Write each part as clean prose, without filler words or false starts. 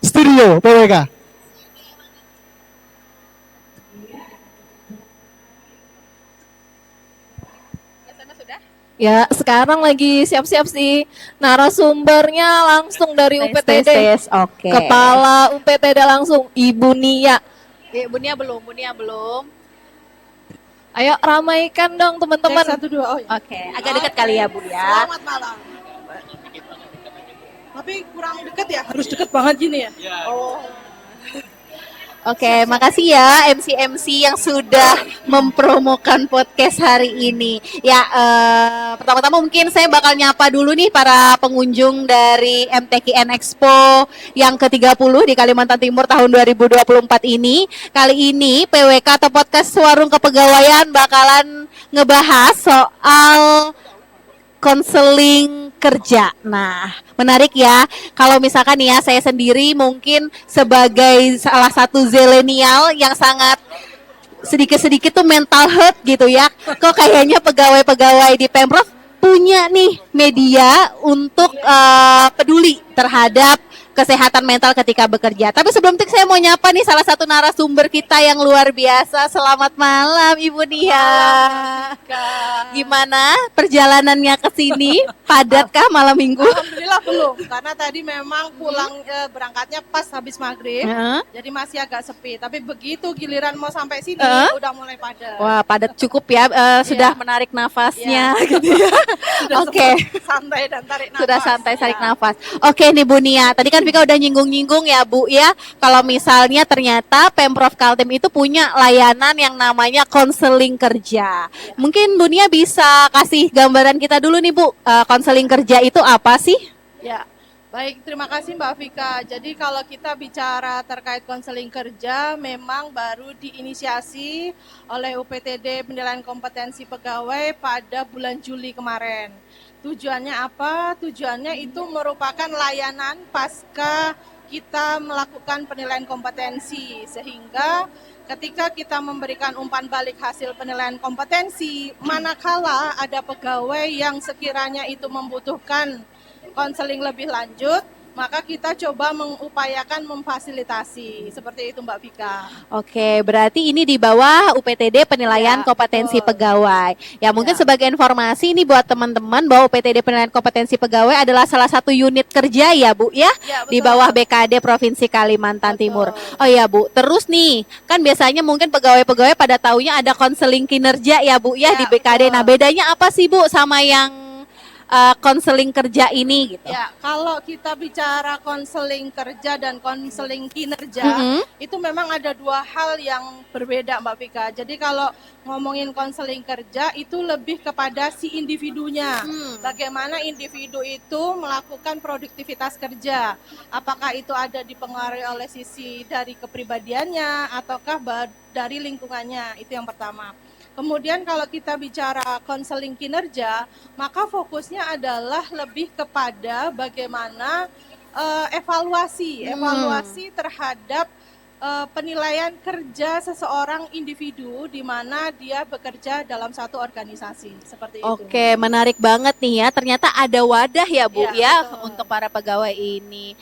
studio PWK. Ya, sekarang lagi siap-siap sih narasumbernya langsung dari UPTD. Oke. Kepala UPTD langsung, Ibu Nia. Bu Nia belum. Ayo ramaikan dong teman-teman. Satu dua. Oke, agak dekat kali ya Bu ya. Selamat malam. Tapi kurang dekat ya, harus dekat banget gini ya. Oh. Oke, makasih ya MC-MC yang sudah mempromokan podcast hari ini. Ya, pertama-tama mungkin saya bakal nyapa dulu nih para pengunjung dari MTQN Expo yang ke-30 di Kalimantan Timur tahun 2024 ini. Kali ini PWK atau Podcast Warung Kepegawaian bakalan ngebahas soal konseling kerja. Nah, menarik ya. Kalau misalkan ya saya sendiri mungkin sebagai salah satu zilenial yang sangat sedikit-sedikit tuh mental health gitu ya. Kok kayaknya pegawai-pegawai di Pemprov punya nih media untuk peduli terhadap kesehatan mental ketika bekerja. Tapi sebelum itu saya mau nyapa nih salah satu narasumber kita yang luar biasa. Selamat malam Ibu Nia. Gimana perjalanannya ke sini? Padatkah malam Minggu? Alhamdulillah belum, karena tadi memang pulang berangkatnya pas habis maghrib, jadi masih agak sepi. Tapi begitu giliran mau sampai sini udah mulai padat. Wah, padat cukup ya. Sudah menarik nafasnya gitu ya. Oke. Santai dan tarik nafas. Sudah santai tarik nafas. Oke nih Bu Nia, tadi kan Vika udah nyinggung-nyinggung ya Bu ya, kalau misalnya ternyata Pemprov Kaltim itu punya layanan yang namanya konseling kerja. Mungkin Bu Nia bisa kasih gambaran kita dulu nih Bu, konseling kerja itu apa sih? Ya, baik, terima kasih Mbak Vika. Jadi kalau kita bicara terkait konseling kerja, memang baru diinisiasi oleh UPTD Penilaian Kompetensi Pegawai pada bulan Juli kemarin. Tujuannya apa? Tujuannya itu merupakan layanan pasca kita melakukan penilaian kompetensi, sehingga ketika kita memberikan umpan balik hasil penilaian kompetensi, manakala ada pegawai yang sekiranya itu membutuhkan konseling lebih lanjut, maka kita coba mengupayakan memfasilitasi. Seperti itu Mbak Vika. Oke, berarti ini di bawah UPTD Penilaian Kompetensi Pegawai. Ya, mungkin sebagai informasi ini buat teman-teman bahwa UPTD Penilaian Kompetensi Pegawai adalah salah satu unit kerja ya Bu ya, di bawah BKD Provinsi Kalimantan Timur. Oh ya Bu, terus nih, kan biasanya mungkin pegawai-pegawai pada taunya ada konseling kinerja ya Bu ya, di BKD. Nah, bedanya apa sih Bu sama yang konseling kerja ini gitu? Ya, kalau kita bicara konseling kerja dan konseling kinerja, itu memang ada dua hal yang berbeda Mbak Vika. Jadi kalau ngomongin konseling kerja itu lebih kepada si individunya. Bagaimana individu itu melakukan produktivitas kerja. Apakah itu ada dipengaruhi oleh sisi dari kepribadiannya ataukah dari lingkungannya, itu yang pertama. Kemudian kalau kita bicara konseling kinerja, maka fokusnya adalah lebih kepada bagaimana evaluasi terhadap penilaian kerja seseorang individu di mana dia bekerja dalam satu organisasi, seperti itu. Oke, menarik banget nih ya. Ternyata ada wadah ya Bu ya untuk para pegawai ini.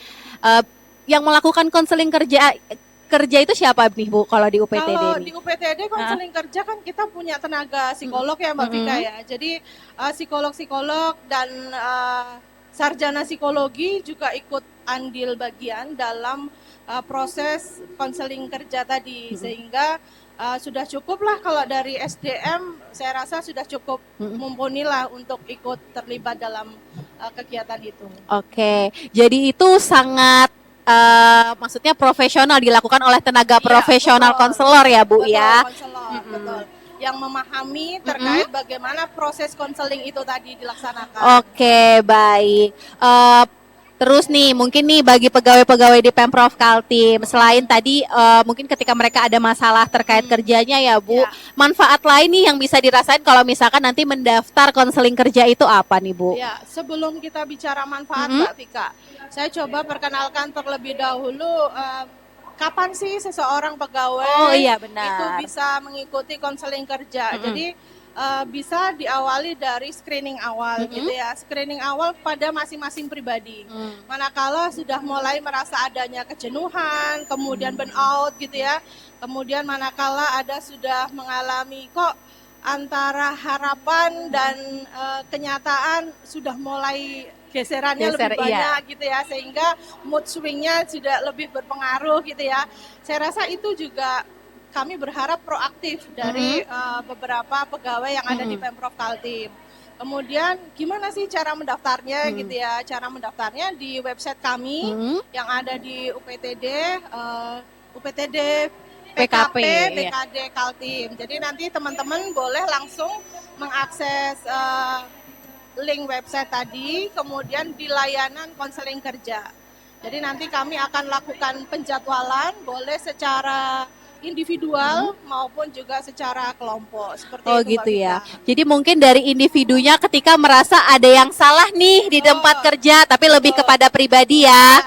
Yang melakukan konseling kerja itu siapa nih Bu kalau di UPTD? Kalau di UPTD konseling kerja kan kita punya tenaga psikolog ya Mbak Vika ya. Jadi psikolog-psikolog dan sarjana psikologi juga ikut andil bagian dalam proses konseling kerja tadi, sehingga sudah cukup lah kalau dari SDM saya rasa sudah cukup mumpuni lah untuk ikut terlibat dalam kegiatan itu. Oke, jadi itu sangat maksudnya profesional, dilakukan oleh tenaga profesional konselor ya Bu ya. Konselor, betul. Yang memahami terkait bagaimana proses konseling itu tadi dilaksanakan. Oke, baik. Terus nih, mungkin nih bagi pegawai-pegawai di Pemprov Kaltim, selain tadi mungkin ketika mereka ada masalah terkait kerjanya ya Bu, manfaat lain nih yang bisa dirasain kalau misalkan nanti mendaftar konseling kerja itu apa nih Bu? Ya, sebelum kita bicara manfaat Mbak Vika, saya coba perkenalkan terlebih dahulu kapan sih seseorang pegawai itu bisa mengikuti konseling kerja. Jadi bisa diawali dari screening awal gitu ya. Screening awal pada masing-masing pribadi. Manakala sudah mulai merasa adanya kejenuhan, kemudian burnout gitu ya. Kemudian manakala ada sudah mengalami kok antara harapan dan kenyataan sudah mulai geserannya lebih banyak gitu ya, sehingga mood swingnya sudah lebih berpengaruh gitu ya. Saya rasa itu juga kami berharap proaktif dari beberapa pegawai yang ada di Pemprov Kaltim. Kemudian gimana sih cara mendaftarnya gitu ya? Cara mendaftarnya di website kami yang ada di UPTD, UPTD PKP, BKD Kaltim. Jadi nanti teman-teman boleh langsung mengakses link website tadi, kemudian di layanan konseling kerja. Jadi nanti kami akan lakukan penjadwalan, boleh secara individual maupun juga secara kelompok. Seperti itu, gitu Mbak ya. Vika. Jadi mungkin dari individunya ketika merasa ada yang salah nih di tempat kerja, tapi lebih kepada pribadi ya.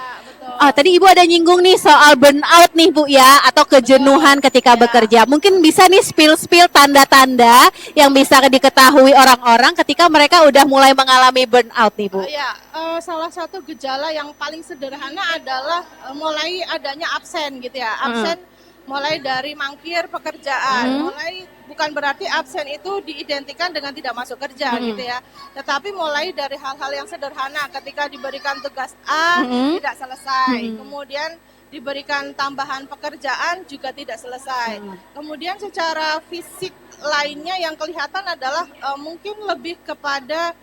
Oh, tadi Ibu ada nyinggung nih soal burnout nih Bu ya, atau kejenuhan ketika bekerja. Mungkin bisa nih spill tanda-tanda yang bisa diketahui orang-orang ketika mereka udah mulai mengalami burnout nih Bu. Ya, salah satu gejala yang paling sederhana adalah mulai adanya absen gitu ya. Absen mulai dari mangkir pekerjaan, mulai bukan berarti absen itu diidentikan dengan tidak masuk kerja gitu ya. Tetapi mulai dari hal-hal yang sederhana, ketika diberikan tugas A tidak selesai, kemudian diberikan tambahan pekerjaan juga tidak selesai. Kemudian secara fisik lainnya yang kelihatan adalah mungkin lebih kepada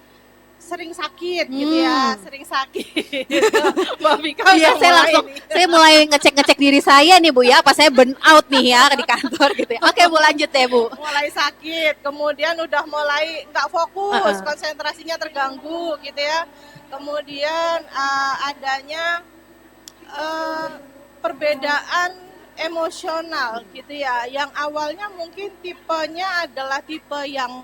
sering sakit gitu ya, sering sakit. Mbak Vika Iya, saya mulai ngecek diri saya nih Bu ya, apa saya burnout nih ya di kantor gitu ya. Oke Bu, lanjut ya Bu. mulai sakit, kemudian udah mulai nggak fokus, konsentrasinya terganggu gitu ya. Kemudian adanya perbedaan emosional gitu ya, yang awalnya mungkin tipenya adalah tipe yang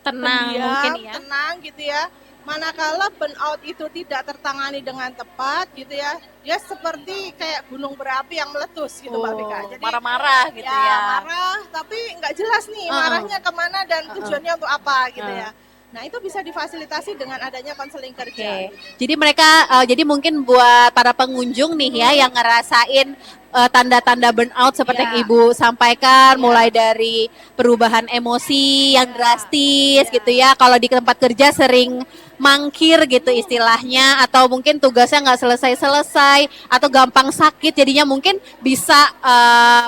Tenang pendiam, mungkin ya. tenang gitu ya. Manakala burnout itu tidak tertangani dengan tepat gitu ya, dia seperti kayak gunung berapi yang meletus gitu Mbak Vika. Jadi Marah-marah gitu ya. marah, tapi nggak jelas nih marahnya kemana dan tujuannya untuk apa gitu ya. Nah itu bisa difasilitasi dengan adanya konseling kerja. Jadi mereka, jadi mungkin buat para pengunjung nih ya yang ngerasain tanda-tanda burnout seperti yang Ibu sampaikan, mulai dari perubahan emosi yang drastis gitu ya. Kalau di tempat kerja sering mangkir gitu istilahnya, atau mungkin tugasnya nggak selesai-selesai, atau gampang sakit, jadinya mungkin bisa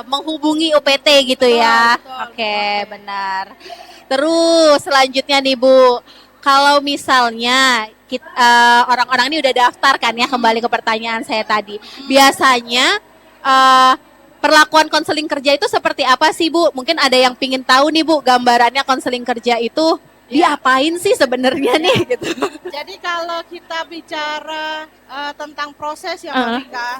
menghubungi UPT gitu ya. Oke, benar. Terus selanjutnya nih Bu, kalau misalnya orang-orang ini udah daftar kan ya, kembali ke pertanyaan saya tadi, biasanya perlakuan konseling kerja itu seperti apa sih Bu? Mungkin ada yang pingin tahu nih Bu, gambarannya konseling kerja itu diapain sih sebenarnya nih gitu. Jadi kalau kita bicara tentang proses ya Mbak Vika,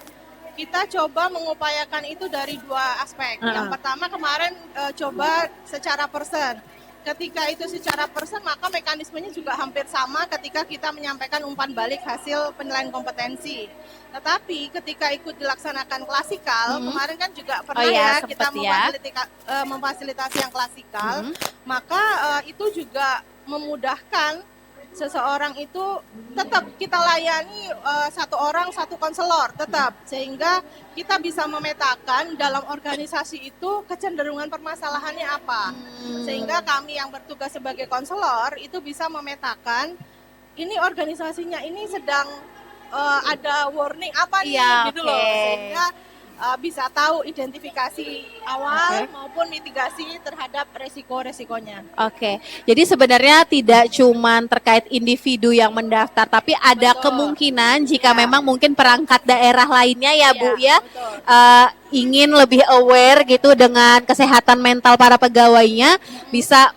kita coba mengupayakan itu dari dua aspek. Yang pertama kemarin coba secara person. Ketika itu secara person, maka mekanismenya juga hampir sama ketika kita menyampaikan umpan balik hasil penilaian kompetensi. Tetapi ketika ikut dilaksanakan klasikal, kemarin kan juga pernah kita memfasilitasi yang klasikal, maka itu juga memudahkan seseorang itu tetap kita layani satu orang satu konselor tetap, sehingga kita bisa memetakan dalam organisasi itu kecenderungan permasalahannya apa, sehingga kami yang bertugas sebagai konselor itu bisa memetakan ini organisasinya ini sedang ada warning apa nih gitu loh, sehingga bisa tahu identifikasi awal maupun mitigasi terhadap resiko-resikonya. Oke, jadi sebenarnya tidak cuma terkait individu yang mendaftar, tapi ada kemungkinan jika memang mungkin perangkat daerah lainnya ya Bu ya, ingin lebih aware gitu dengan kesehatan mental para pegawainya, bisa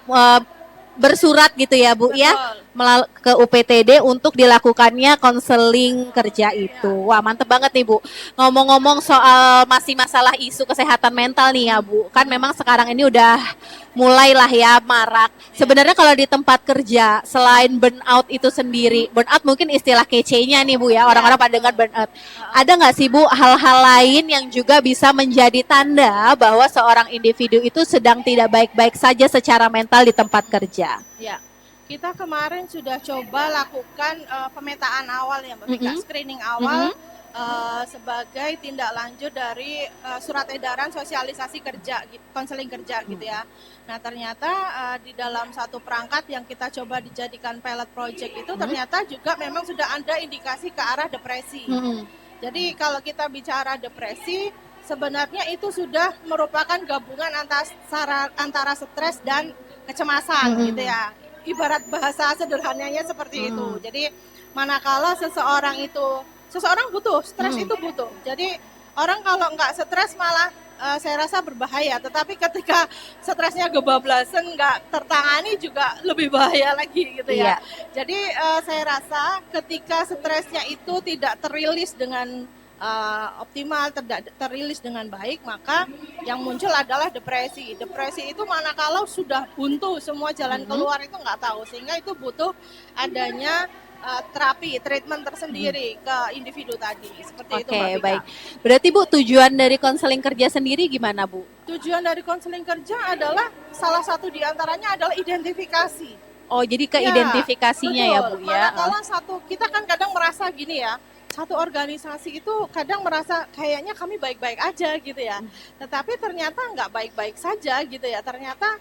bersurat gitu ya Bu ya, ke UPTD untuk dilakukannya konseling kerja itu. Wah, mantep banget nih Bu. Ngomong-ngomong soal masih masalah isu kesehatan mental nih ya Bu. Kan memang sekarang ini udah mulailah ya marak. Sebenarnya kalau di tempat kerja selain burnout itu sendiri, burnout mungkin istilah kece-nya nih Bu ya, orang-orang pada dengar burnout. Ada nggak sih Bu hal-hal lain yang juga bisa menjadi tanda bahwa seorang individu itu sedang tidak baik-baik saja secara mental di tempat kerja? Ya, kita kemarin sudah coba lakukan pemetaan awal ya Mbak Vika, screening awal sebagai tindak lanjut dari surat edaran sosialisasi kerja, konseling kerja gitu ya. Nah ternyata di dalam satu perangkat yang kita coba dijadikan pilot project itu ternyata juga memang sudah ada indikasi ke arah depresi. Jadi kalau kita bicara depresi, sebenarnya itu sudah merupakan gabungan antara stres dan kecemasan gitu ya. Ibarat bahasa sederhananya seperti itu. Jadi manakala seseorang butuh stres, itu butuh. Jadi orang kalau nggak stres malah saya rasa berbahaya. Tetapi ketika stresnya kebablasan, nggak tertangani juga lebih bahaya lagi gitu ya. Jadi saya rasa ketika stresnya itu tidak terilis dengan optimal, terilis dengan baik, maka yang muncul adalah depresi. Depresi itu manakala sudah buntu, semua jalan keluar itu nggak tahu, sehingga itu butuh adanya treatment tersendiri ke individu tadi. Seperti itu Mbak Vika. Baik. Berarti Bu, tujuan dari konseling kerja sendiri gimana Bu? Tujuan dari konseling kerja adalah salah satu diantaranya adalah identifikasi. Oh, jadi ke identifikasinya ya Bu ya. Manakala kita kan kadang merasa gini ya, satu organisasi itu kadang merasa kayaknya kami baik-baik aja gitu ya. Tetapi ternyata nggak baik-baik saja gitu ya. Ternyata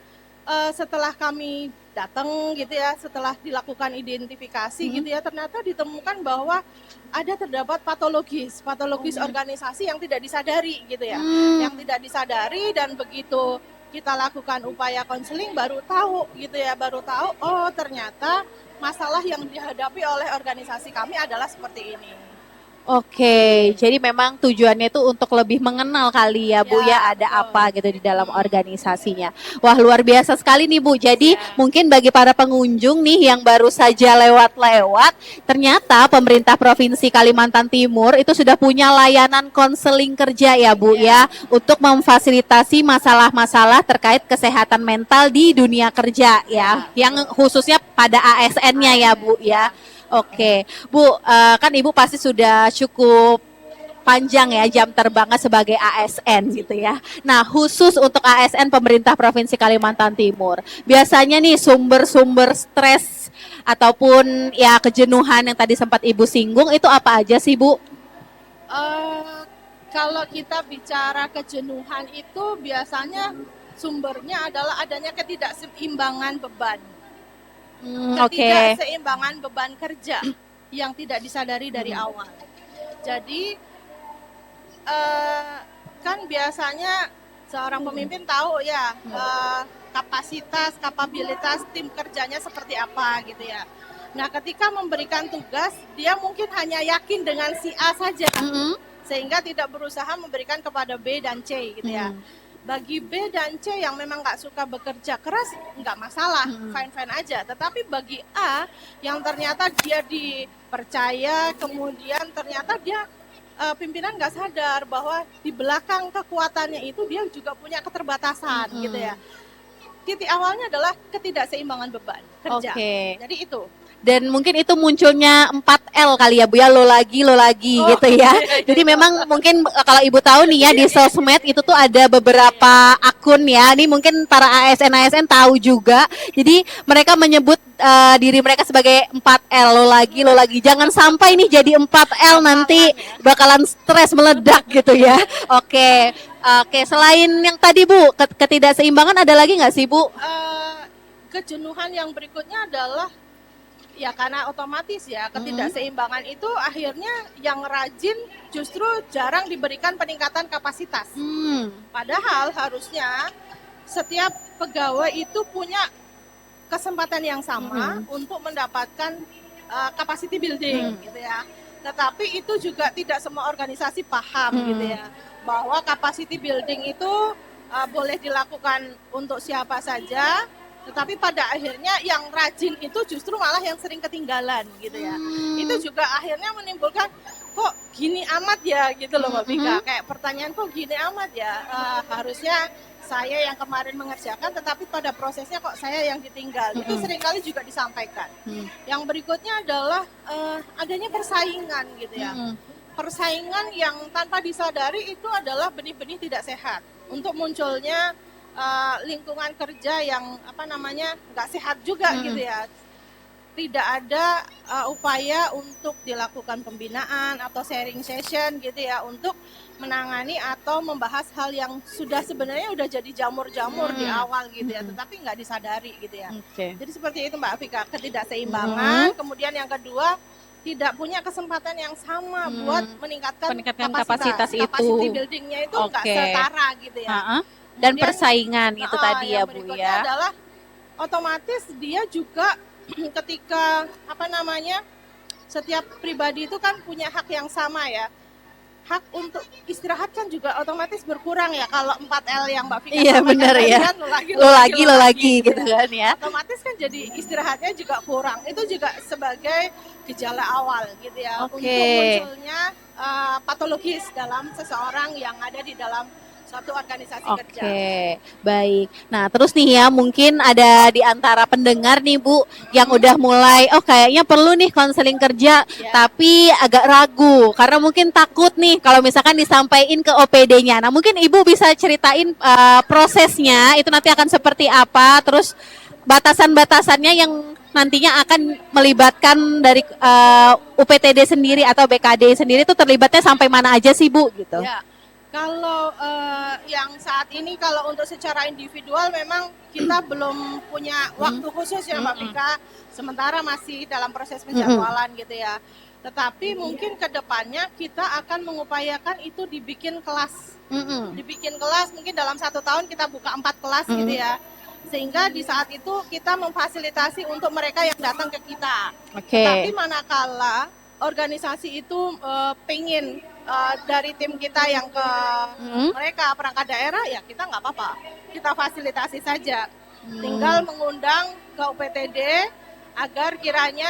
setelah kami datang gitu ya, setelah dilakukan identifikasi gitu ya, ternyata ditemukan bahwa terdapat patologis organisasi yang tidak disadari gitu ya. Yang tidak disadari, dan begitu kita lakukan upaya konseling baru tahu gitu ya, oh ternyata masalah yang dihadapi oleh organisasi kami adalah seperti ini. Oke, jadi memang tujuannya itu untuk lebih mengenal kali ya Bu ya, ada apa gitu di dalam organisasinya. Wah, luar biasa sekali nih Bu. Jadi mungkin bagi para pengunjung nih yang baru saja lewat-lewat, ternyata pemerintah Provinsi Kalimantan Timur itu sudah punya layanan konseling kerja ya Bu ya, untuk memfasilitasi masalah-masalah terkait kesehatan mental di dunia kerja ya, yang khususnya pada ASN-nya ya Bu ya. Oke, Bu, kan Ibu pasti sudah cukup panjang ya jam terbangnya sebagai ASN gitu ya. Nah, khusus untuk ASN pemerintah Provinsi Kalimantan Timur, biasanya nih sumber-sumber stres ataupun ya kejenuhan yang tadi sempat Ibu singgung itu apa aja sih Bu? Kalau kita bicara kejenuhan itu biasanya sumbernya adalah adanya ketidakseimbangan beban. Ketidakseimbangan beban kerja yang tidak disadari dari awal. Jadi kan biasanya seorang pemimpin tahu ya kapabilitas tim kerjanya seperti apa gitu ya. Nah, ketika memberikan tugas, dia mungkin hanya yakin dengan si A saja, sehingga tidak berusaha memberikan kepada B dan C gitu ya. Bagi B dan C yang memang nggak suka bekerja keras, nggak masalah, fine-fine aja. Tetapi bagi A yang ternyata dia dipercaya, kemudian ternyata dia pimpinan nggak sadar bahwa di belakang kekuatannya itu dia juga punya keterbatasan gitu ya. Titik awalnya adalah ketidakseimbangan beban kerja. Jadi itu. Dan mungkin itu munculnya 4L kali ya Bu ya, lo lagi gitu ya. Jadi memang mungkin kalau Ibu tahu nih ya, di sosmed itu tuh ada beberapa akun ya. Ini mungkin para ASN tahu juga. Jadi mereka menyebut diri mereka sebagai 4L, lo lagi. Jangan sampai nih jadi 4L nanti bakalan stres meledak gitu ya. Oke, selain yang tadi Bu, ketidakseimbangan ada lagi nggak sih Bu? Kejenuhan yang berikutnya adalah ya karena otomatis ya ketidakseimbangan itu akhirnya yang rajin justru jarang diberikan peningkatan kapasitas. Padahal harusnya setiap pegawai itu punya kesempatan yang sama untuk mendapatkan capacity building gitu ya. Tetapi itu juga tidak semua organisasi paham gitu ya, bahwa capacity building itu boleh dilakukan untuk siapa saja. Tetapi pada akhirnya yang rajin itu justru malah yang sering ketinggalan gitu ya. Itu juga akhirnya menimbulkan kok gini amat ya gitu loh Mbak Vika. Kayak pertanyaan kok gini amat ya. Harusnya saya yang kemarin mengerjakan tetapi pada prosesnya kok saya yang ditinggal. Itu seringkali juga disampaikan. Yang berikutnya adalah adanya persaingan gitu ya. Persaingan yang tanpa disadari itu adalah benih-benih tidak sehat. Untuk munculnya lingkungan kerja yang nggak sehat juga gitu ya. Tidak ada upaya untuk dilakukan pembinaan atau sharing session gitu ya untuk menangani atau membahas hal yang sudah sebenarnya udah jadi jamur-jamur di awal gitu ya, tetapi nggak disadari gitu ya. Jadi seperti itu Mbak Vika, ketidakseimbangan. Kemudian yang kedua, tidak punya kesempatan yang sama buat meningkatkan kapasitas itu. Capacity buildingnya itu nggak setara gitu ya. Dan Kemudian, persaingan itu tadi ya Bu berikutnya ya. adalah otomatis dia juga ketika setiap pribadi itu kan punya hak yang sama ya. Hak untuk istirahat kan juga otomatis berkurang ya kalau 4L yang Mbak Vika Iya benar ya. Lo lagi gitu kan ya. Otomatis kan jadi istirahatnya juga kurang. Itu juga sebagai gejala awal gitu ya untuk munculnya patologis dalam seseorang yang ada di dalam suatu organisasi kerja. Baik. Nah, terus nih ya, mungkin ada di antara pendengar nih Bu yang udah mulai, kayaknya perlu nih konseling kerja, tapi agak ragu karena mungkin takut nih kalau misalkan disampaikan ke OPD-nya. Nah, mungkin Ibu bisa ceritain prosesnya itu nanti akan seperti apa, terus batasan-batasannya yang nantinya akan melibatkan dari UPTD sendiri atau BKD sendiri itu terlibatnya sampai mana aja sih Bu gitu. Ya. Kalau yang saat ini kalau untuk secara individual memang kita belum punya waktu khusus ya Mbak Vika, sementara masih dalam proses penjadwalan gitu ya. Tetapi mungkin ke depannya kita akan mengupayakan itu dibikin kelas. Dibikin kelas mungkin dalam 1 tahun kita buka 4 kelas gitu ya. Sehingga di saat itu kita memfasilitasi untuk mereka yang datang ke kita. Tapi manakala organisasi itu pengen dari tim kita yang ke mereka perangkat daerah, ya kita nggak apa-apa, kita fasilitasi saja, tinggal mengundang ke UPTD agar kiranya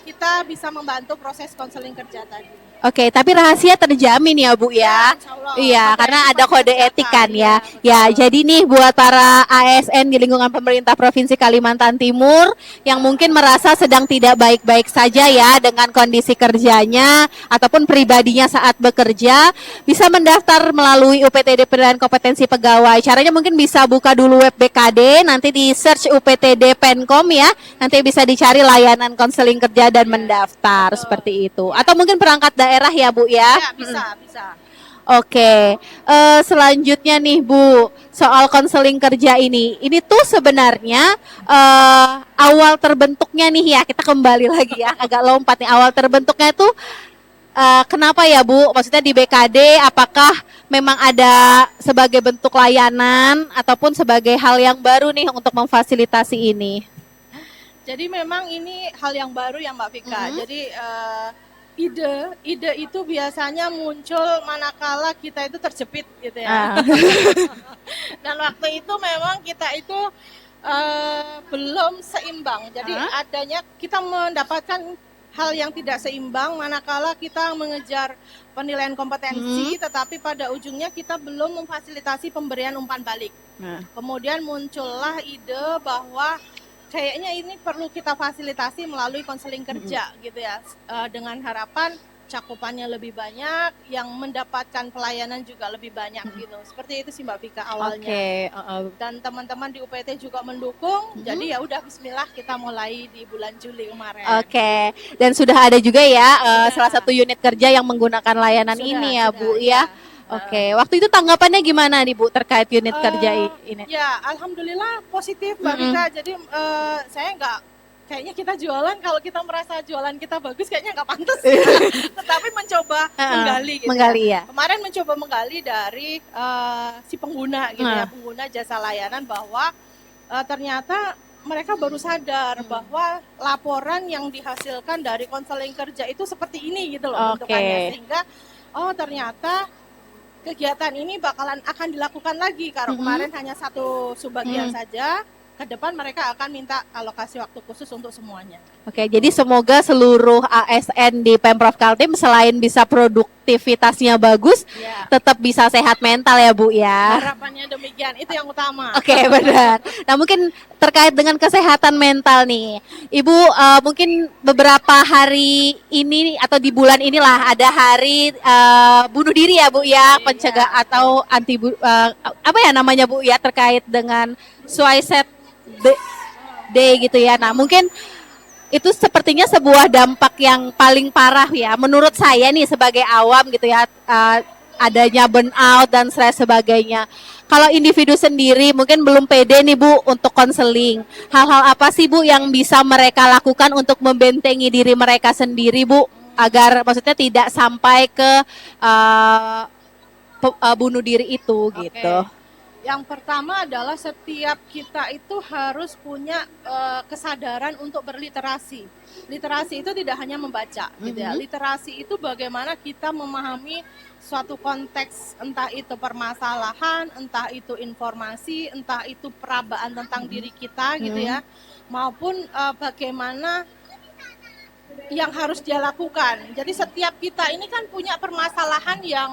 kita bisa membantu proses konseling kerja tadi. Tapi rahasia terjamin ya Bu ya. Iya, karena ada kode etik kan ya. Ya, jadi nih buat para ASN di lingkungan pemerintah Provinsi Kalimantan Timur yang mungkin merasa sedang tidak baik-baik saja ya dengan kondisi kerjanya ataupun pribadinya saat bekerja, bisa mendaftar melalui UPTD Penilaian Kompetensi Pegawai. Caranya mungkin bisa buka dulu web BKD, nanti di search UPTD Penkom ya. Nanti bisa dicari layanan konseling kerja dan mendaftar seperti itu. Atau mungkin perangkat daerah ya Bu ya? Ya, bisa. Selanjutnya nih Bu, soal konseling kerja ini tuh sebenarnya awal terbentuknya nih ya, kita kembali lagi ya, agak lompat nih, awal terbentuknya itu kenapa ya Bu? Maksudnya di BKD apakah memang ada sebagai bentuk layanan ataupun sebagai hal yang baru nih untuk memfasilitasi ini? Jadi memang ini hal yang baru ya Mbak Vika. Jadi ide itu biasanya muncul manakala kita itu terjepit gitu ya. Dan waktu itu memang kita itu belum seimbang. Jadi adanya kita mendapatkan hal yang tidak seimbang manakala kita mengejar penilaian kompetensi, tetapi pada ujungnya kita belum memfasilitasi pemberian umpan balik. Kemudian muncullah ide bahwa kayaknya ini perlu kita fasilitasi melalui konseling kerja gitu ya, dengan harapan cakupannya lebih banyak, yang mendapatkan pelayanan juga lebih banyak gitu. Seperti itu sih Mbak Vika awalnya. Dan teman-teman di UPT juga mendukung. Jadi ya udah bismillah kita mulai di bulan Juli kemarin. Dan sudah ada juga ya salah satu unit kerja yang menggunakan layanan ini ya Bu ya. Waktu itu tanggapannya gimana nih Bu terkait unit kerja ini? Ya, alhamdulillah positif Mbak Vika. Jadi saya kayaknya kita jualan, kalau kita merasa jualan kita bagus kayaknya nggak pantas ya. Tetapi mencoba menggali ya. Kemarin mencoba menggali dari si pengguna gitu ya, pengguna jasa layanan, bahwa ternyata mereka baru sadar bahwa laporan yang dihasilkan dari konseling kerja itu seperti ini gitu loh bentukannya, sehingga ternyata kegiatan ini akan dilakukan lagi. Karena kemarin hanya satu subbagian saja, ke depan mereka akan minta alokasi waktu khusus untuk semuanya. Oke, jadi semoga seluruh ASN di Pemprov Kaltim selain bisa produktivitasnya bagus, tetap bisa sehat mental ya Bu ya. Harapannya demikian, itu yang utama. Oke, benar. Nah, mungkin terkait dengan kesehatan mental nih, Ibu mungkin beberapa hari ini atau di bulan inilah ada hari bunuh diri ya Bu ya, pencegah atau anti apa ya namanya Bu ya, terkait dengan suicide day gitu ya. Nah, mungkin itu sepertinya sebuah dampak yang paling parah ya menurut saya nih sebagai awam gitu ya, adanya burnout dan stres sebagainya. Kalau individu sendiri mungkin belum pede nih Bu untuk konseling. Hal-hal apa sih Bu yang bisa mereka lakukan untuk membentengi diri mereka sendiri Bu, agar maksudnya tidak sampai ke bunuh diri itu gitu. Yang pertama adalah setiap kita itu harus punya kesadaran untuk berliterasi. Literasi itu tidak hanya membaca, gitu ya. Literasi itu bagaimana kita memahami suatu konteks, entah itu permasalahan, entah itu informasi, entah itu perabaan tentang diri kita, gitu ya, maupun bagaimana yang harus dia lakukan. Jadi setiap kita ini kan punya permasalahan yang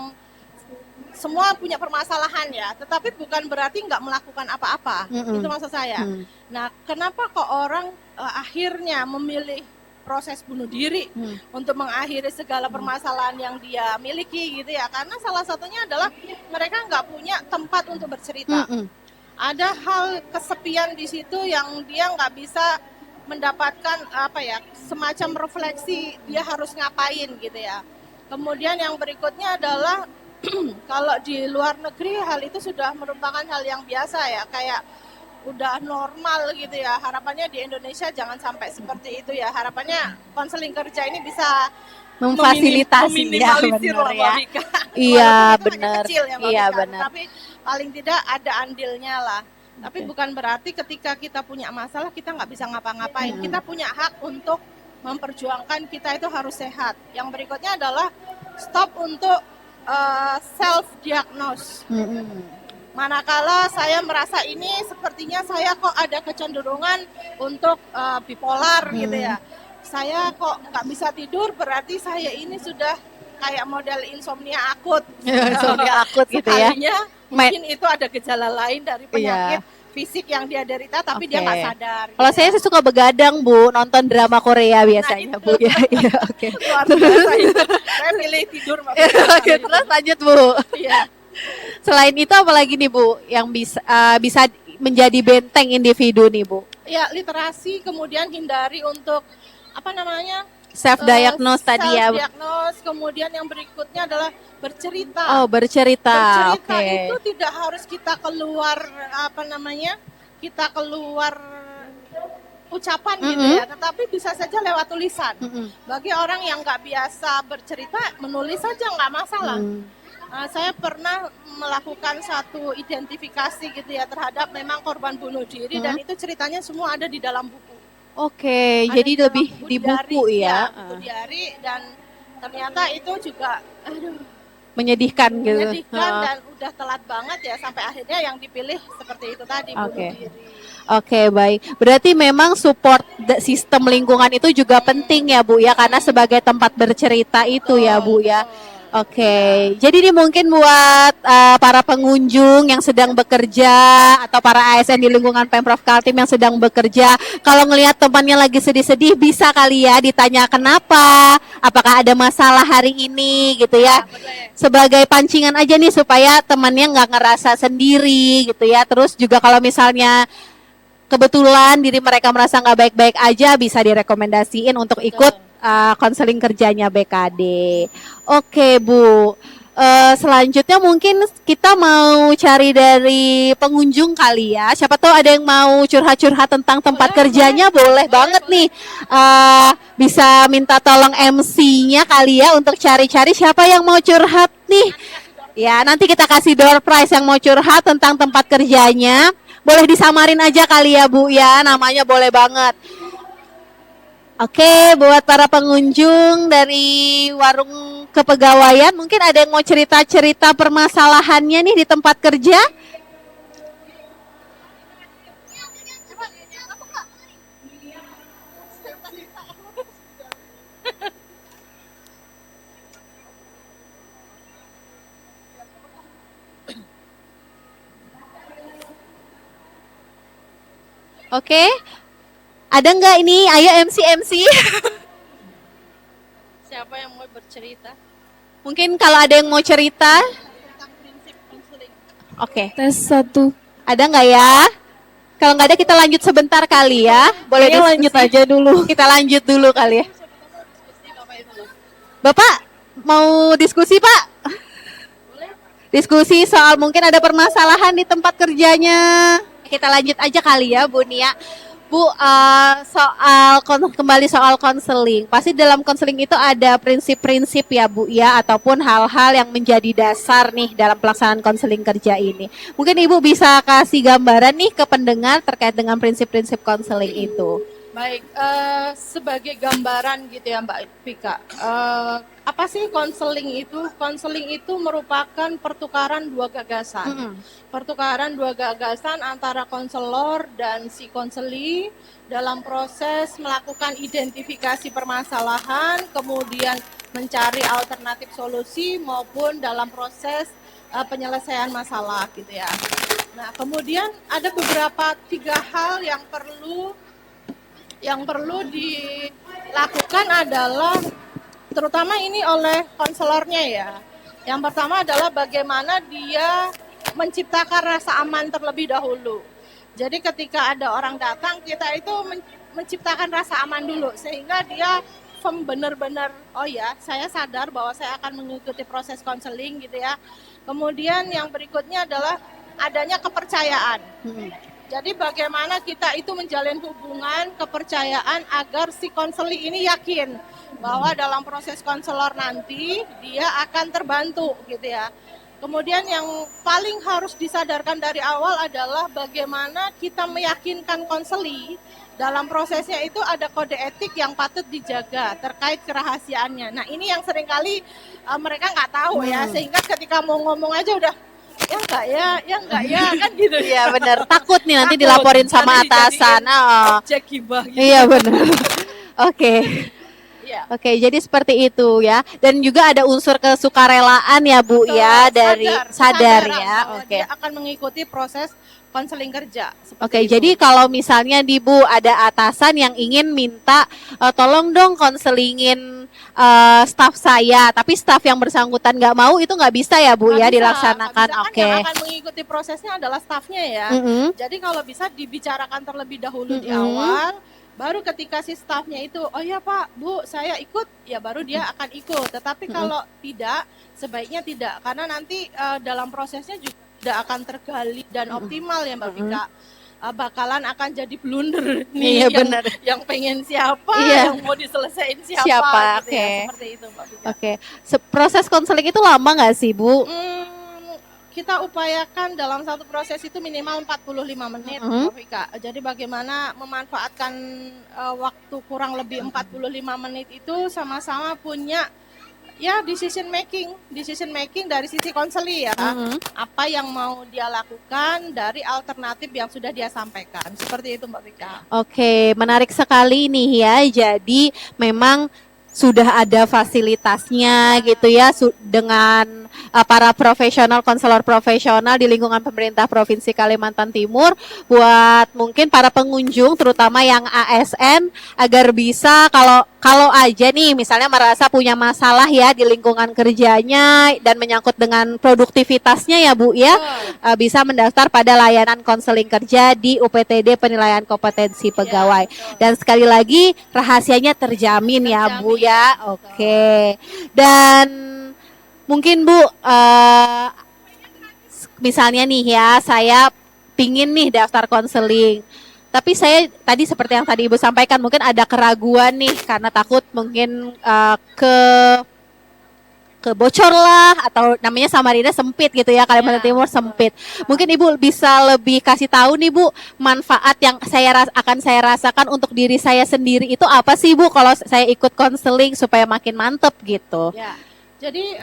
semua punya permasalahan ya, tetapi bukan berarti nggak melakukan apa-apa. Itu maksud saya. Nah, kenapa kok orang akhirnya memilih proses bunuh diri untuk mengakhiri segala permasalahan yang dia miliki gitu ya? Karena salah satunya adalah mereka nggak punya tempat untuk bercerita. Ada hal kesepian di situ yang dia nggak bisa mendapatkan apa ya, semacam refleksi dia harus ngapain gitu ya. Kemudian yang berikutnya adalah kalau di luar negeri hal itu sudah merupakan hal yang biasa ya, kayak udah normal gitu ya. Harapannya di Indonesia jangan sampai seperti itu ya. Harapannya konseling kerja ini bisa memfasilitasi ya, benar ya. Iya benar. Iya benar. Tapi paling tidak ada andilnya lah. Tapi bukan berarti ketika kita punya masalah kita nggak bisa ngapa-ngapain. Kita punya hak untuk memperjuangkan kita itu harus sehat. Yang berikutnya adalah stop untuk self diagnose. Manakala saya merasa ini sepertinya saya kok ada kecenderungan untuk bipolar gitu ya. Saya kok nggak bisa tidur, berarti saya ini sudah kayak model insomnia akut. Insomnia akut gitu ya. Mungkin itu ada gejala lain dari penyakit fisik yang dia derita, tapi dia nggak sadar. Kalau saya sih suka begadang Bu, nonton drama Korea biasanya Bu ya. Iya, oke. Luar biasa itu. Saya pilih tidur. Oke, terus lanjut Bu. Iya. Selain itu apalagi nih Bu yang bisa menjadi benteng individu nih Bu? Ya, literasi, kemudian hindari untuk apa namanya? Self diagnose tadi ya. Self diagnose, kemudian yang berikutnya adalah bercerita. Oh, bercerita. Bercerita itu tidak harus kita keluar apa namanya? Kita keluar ucapan gitu ya, tetapi bisa saja lewat tulisan. Bagi orang yang nggak biasa bercerita, menulis saja nggak masalah. Saya pernah melakukan satu identifikasi gitu ya terhadap memang korban bunuh diri dan itu ceritanya semua ada di dalam buku. Oke, jadi lebih di buku ya. Buku diari, dan ternyata itu juga menyedihkan gitu. Menyedihkan dan udah telat banget ya sampai akhirnya yang dipilih seperti itu tadi, bunuh diri. Oke, baik. Berarti memang support sistem lingkungan itu juga penting ya Bu ya, karena sebagai tempat bercerita itu ya Bu ya. Oke, jadi ini mungkin buat para pengunjung yang sedang bekerja atau para ASN di lingkungan Pemprov Kaltim yang sedang bekerja, kalau ngelihat temannya lagi sedih-sedih bisa kali ya ditanya kenapa, apakah ada masalah hari ini gitu ya, sebagai pancingan aja nih supaya temannya nggak ngerasa sendiri gitu ya. Terus juga kalau misalnya kebetulan diri mereka merasa nggak baik-baik aja, bisa direkomendasiin untuk ikut konseling kerjanya BKD. Oke Bu, selanjutnya mungkin kita mau cari dari pengunjung kali ya. Siapa tahu ada yang mau curhat-curhat tentang tempat kerjanya, boleh banget nih. Bisa minta tolong MC-nya kali ya untuk cari-cari siapa yang mau curhat nih. Ya, nanti kita kasih door prize yang mau curhat tentang tempat kerjanya. Boleh disamarin aja kali ya Bu ya, namanya boleh banget. Oke, buat para pengunjung dari warung kepegawaian, mungkin ada yang mau cerita-cerita permasalahannya nih di tempat kerja? Oke. Ada nggak ini? Ayo MC. Siapa yang mau bercerita? Mungkin kalau ada yang mau cerita. Tentang prinsip konseling. Oke. Tes 1. Ada nggak ya? Kalau nggak ada kita lanjut sebentar kali ya. Boleh Kayaknya lanjut diskusi? aja dulu. Kita lanjut dulu kali ya. Bapak mau diskusi Pak? Diskusi soal mungkin ada permasalahan di tempat kerjanya. Kita lanjut aja kali ya Bu Nia. Bu, kembali soal konseling. Pasti dalam konseling itu ada prinsip-prinsip ya Bu ya, ataupun hal-hal yang menjadi dasar nih dalam pelaksanaan konseling kerja ini. Mungkin Ibu bisa kasih gambaran nih ke pendengar terkait dengan prinsip-prinsip konseling itu. Baik, sebagai gambaran gitu ya Mbak Vika, apa sih konseling itu? Konseling itu merupakan pertukaran dua gagasan. Pertukaran dua gagasan antara konselor dan si konseli dalam proses melakukan identifikasi permasalahan, kemudian mencari alternatif solusi maupun dalam proses penyelesaian masalah gitu ya. Nah, kemudian ada beberapa 3 hal yang perlu dilakukan adalah terutama ini oleh konselornya ya. Yang pertama adalah bagaimana dia menciptakan rasa aman terlebih dahulu. Jadi ketika ada orang datang, kita itu menciptakan rasa aman dulu sehingga dia benar-benar oh ya, saya sadar bahwa saya akan mengikuti proses konseling gitu ya. Kemudian yang berikutnya adalah adanya kepercayaan. Jadi bagaimana kita itu menjalin hubungan, kepercayaan agar si konseli ini yakin bahwa dalam proses konselor nanti dia akan terbantu gitu ya. Kemudian yang paling harus disadarkan dari awal adalah bagaimana kita meyakinkan konseli dalam prosesnya itu ada kode etik yang patut dijaga terkait kerahasiaannya. Nah ini yang seringkali mereka nggak tahu ya, sehingga ketika mau ngomong aja udah ya enggak ya kan gitu. Iya benar. Takut nih nanti Takut, dilaporin sama nanti atasan. dijadiin objek gibah gitu. Iya benar. Oke. Iya. Oke, jadi seperti itu ya. Dan juga ada unsur kesukarelaan ya Bu ya, dari sadar ya. bahwa Oke. dia akan mengikuti proses konseling kerja. Seperti Oke, itu. jadi kalau misalnya di Bu ada atasan yang ingin minta tolong dong konselingin staf saya, tapi staf yang bersangkutan nggak mau, itu nggak bisa ya Bu Nggak ya bisa, dilaksanakan. nggak bisa, Oke. Yang akan mengikuti prosesnya adalah stafnya ya. Jadi kalau bisa dibicarakan terlebih dahulu di awal, baru ketika si stafnya itu, oh ya Pak, Bu, saya ikut, ya baru dia akan ikut. Tetapi kalau tidak, sebaiknya tidak, karena nanti dalam prosesnya juga tidak akan tergali dan optimal ya Mbak Vika. Bakalan akan jadi blunder nih Iya, benar. yang pengen siapa, Iya. yang mau diselesain Siapa, siapa gitu ya, oke. seperti itu Mbak Vika. Oke. Proses konseling itu lama nggak sih Bu? Kita upayakan dalam satu proses itu minimal 45 menit, Mbak Vika. Jadi bagaimana memanfaatkan waktu kurang lebih 45 menit itu sama-sama punya ya decision making dari sisi konseli ya. Apa yang mau dia lakukan dari alternatif yang sudah dia sampaikan. Seperti itu Mbak Vika. Oke, menarik sekali nih ya. Jadi memang sudah ada fasilitasnya gitu ya dengan para profesional, konselor profesional di lingkungan pemerintah Provinsi Kalimantan Timur buat mungkin para pengunjung terutama yang ASN agar bisa kalau aja nih misalnya merasa punya masalah ya di lingkungan kerjanya dan menyangkut dengan produktivitasnya ya Bu ya, bisa mendaftar pada layanan konseling kerja di UPTD Penilaian Kompetensi Pegawai. Dan sekali lagi rahasianya terjamin ya Bu ya. Oke. Dan mungkin Bu, misalnya nih ya, saya pingin nih daftar konseling. Tapi saya tadi seperti yang tadi Ibu sampaikan, mungkin ada keraguan nih karena takut mungkin kebocor lah atau namanya Samarinda sempit gitu ya, Kalimantan Timur sempit. Mungkin Ibu bisa lebih kasih tahu nih Bu, manfaat yang akan saya rasakan untuk diri saya sendiri itu apa sih Bu kalau saya ikut konseling supaya makin mantep gitu. Ya. Jadi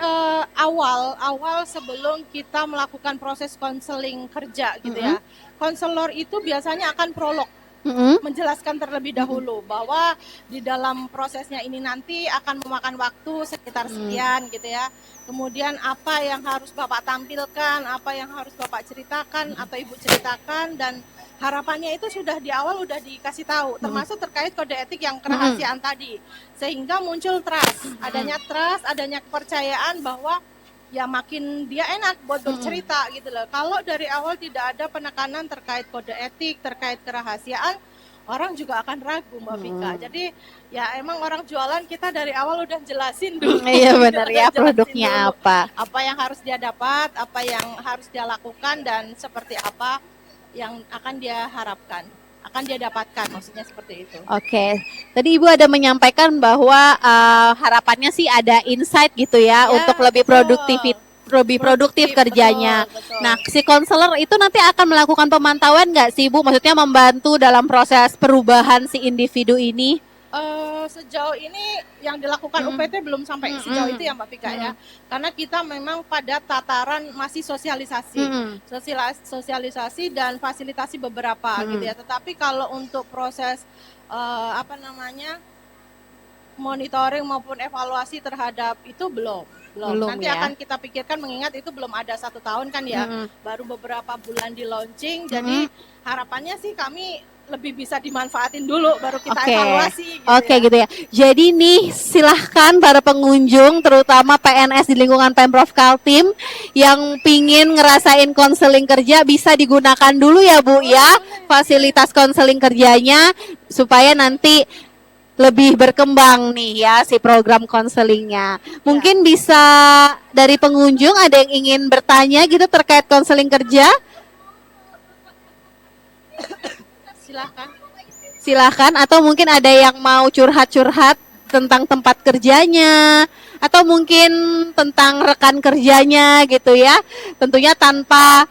awal sebelum kita melakukan proses konseling kerja gitu ya, konselor itu biasanya akan prolog. menjelaskan terlebih dahulu bahwa di dalam prosesnya ini nanti akan memakan waktu sekitar sekian gitu ya. Kemudian apa yang harus Bapak tampilkan, apa yang harus Bapak ceritakan atau Ibu ceritakan, dan harapannya itu sudah di awal udah dikasih tahu, termasuk terkait kode etik yang kerahasiaan tadi. Sehingga muncul trust, adanya kepercayaan bahwa ya makin dia enak buat bercerita gitu loh. Kalau dari awal tidak ada penekanan terkait kode etik, terkait kerahasiaan, orang juga akan ragu Mbak Vika. Jadi ya emang orang jualan kita dari awal udah jelasin dulu. Iya benar Udah ya, jelasin produknya dulu apa. apa yang harus dia dapat, apa yang harus dia lakukan, dan seperti apa yang akan dia harapkan, akan dia dapatkan, maksudnya seperti itu. Oke, tadi Ibu ada menyampaikan bahwa harapannya sih ada insight gitu ya, Ya, untuk lebih produktif kerjanya. Betul. Nah, si konselor itu nanti akan melakukan pemantauan nggak sih Ibu? Maksudnya membantu dalam proses perubahan si individu ini? Sejauh ini yang dilakukan UPT belum sampai sejauh itu ya Mbak Vika ya, karena kita memang pada tataran masih sosialisasi dan fasilitasi beberapa gitu ya. Tetapi kalau untuk proses monitoring maupun evaluasi terhadap itu belum. Nanti ya. akan kita pikirkan, mengingat itu belum ada 1 tahun kan ya, baru beberapa bulan di launching. Jadi harapannya sih kami lebih bisa dimanfaatin dulu, baru kita evaluasi. Oke, gitu ya. Jadi nih silahkan para pengunjung, terutama PNS di lingkungan Pemprov Kaltim yang pingin ngerasain konseling kerja, bisa digunakan dulu ya Bu ya, fasilitas konseling kerjanya, supaya nanti lebih berkembang nih ya si program konselingnya. Mungkin bisa dari pengunjung ada yang ingin bertanya gitu terkait konseling kerja? Silahkan, atau mungkin ada yang mau curhat-curhat tentang tempat kerjanya, atau mungkin tentang rekan kerjanya gitu ya. Tentunya tanpa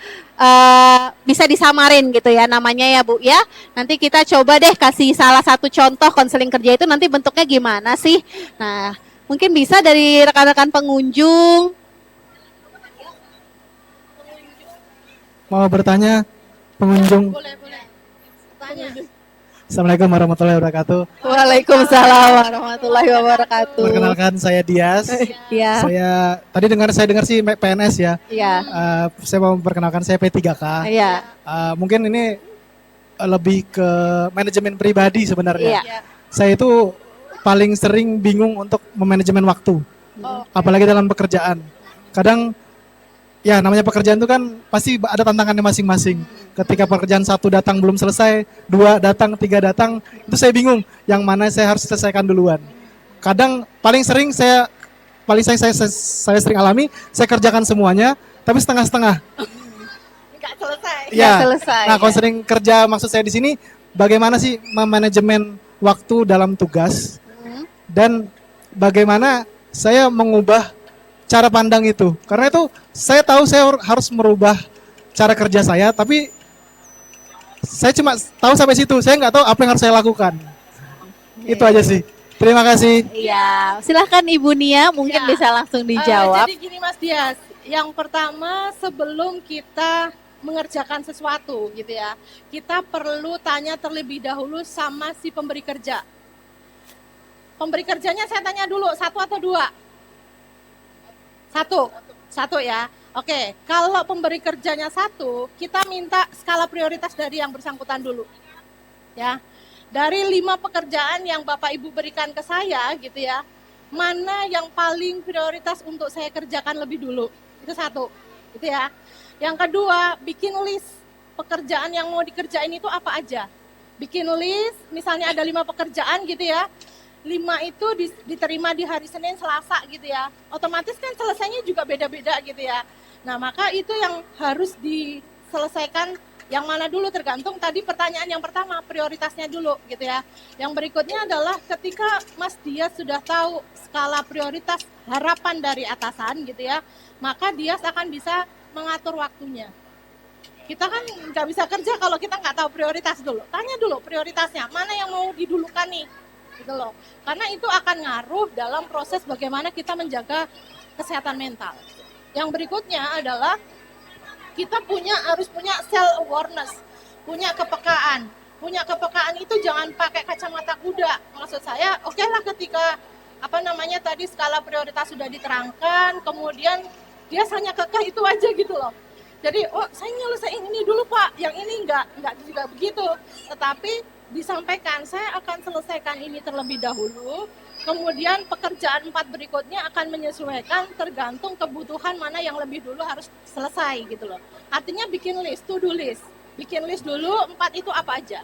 bisa disamarin gitu ya namanya ya Bu ya. Nanti kita coba deh kasih salah satu contoh konseling kerja itu nanti bentuknya gimana sih. Nah, mungkin bisa dari rekan-rekan pengunjung. Mau bertanya pengunjung? Boleh. Tanya. Assalamualaikum warahmatullahi wabarakatuh. Waalaikumsalam warahmatullahi wabarakatuh. Perkenalkan saya Dias. Iya. Saya dengar sih PNS ya. Iya. Saya mau memperkenalkan saya P3K. Iya. Mungkin ini lebih ke manajemen pribadi sebenarnya. Iya. Saya itu paling sering bingung untuk memanajemen waktu. Apalagi dalam pekerjaan. Kadang ya namanya pekerjaan itu kan pasti ada tantangannya masing-masing. Ketika pekerjaan 1 datang belum selesai, 2 datang, 3 datang, itu saya bingung yang mana saya harus selesaikan duluan. Kadang paling sering saya sering alami, saya kerjakan semuanya, tapi setengah-setengah. Nggak selesai. Ya. selesai, Nah, ya. konseling kerja maksud saya di sini bagaimana sih memanajemen waktu dalam tugas dan bagaimana saya mengubah cara pandang itu. Karena itu saya tahu saya harus merubah cara kerja saya, tapi saya cuma tahu sampai situ. Saya nggak tahu apa yang harus saya lakukan. Itu aja sih. Terima kasih. Iya, silahkan Ibu Nia mungkin Ya. bisa langsung dijawab. Jadi gini Mas Dias, yang pertama sebelum kita mengerjakan sesuatu gitu ya, kita perlu tanya terlebih dahulu sama si pemberi kerja. Pemberi kerjanya saya tanya dulu, 1 atau 2? 1 ya. Oke, kalau pemberi kerjanya 1, kita minta skala prioritas dari yang bersangkutan dulu. Ya. Dari 5 pekerjaan yang Bapak Ibu berikan ke saya gitu ya, mana yang paling prioritas untuk saya kerjakan lebih dulu? Itu 1. Gitu ya. Yang kedua, bikin list pekerjaan yang mau dikerjain itu apa aja. Bikin list, misalnya ada 5 pekerjaan gitu ya. 5 itu diterima di hari Senin, Selasa gitu ya. Otomatis kan selesainya juga beda-beda gitu ya. Nah, maka itu yang harus diselesaikan yang mana dulu, tergantung tadi pertanyaan yang pertama, prioritasnya dulu gitu ya. Yang berikutnya adalah ketika Mas Dias sudah tahu skala prioritas harapan dari atasan gitu ya, maka Dias akan bisa mengatur waktunya. Kita kan nggak bisa kerja kalau kita nggak tahu prioritas dulu. Tanya dulu prioritasnya, mana yang mau didulukan nih, gitu loh. Karena itu akan ngaruh dalam proses bagaimana kita menjaga kesehatan mental. Yang berikutnya adalah kita harus punya self awareness, punya kepekaan. punya kepekaan itu jangan pakai kacamata kuda. Maksud saya, oke lah ketika tadi skala prioritas sudah diterangkan, kemudian dia hanya kekeh itu aja gitu loh. Jadi, saya nyelesain ini dulu Pak, yang ini enggak juga begitu. Tetapi disampaikan, saya akan selesaikan ini terlebih dahulu, kemudian pekerjaan 4 berikutnya akan menyesuaikan tergantung kebutuhan mana yang lebih dulu harus selesai gitu loh. Artinya bikin list, to do list. Bikin list dulu 4 itu apa aja.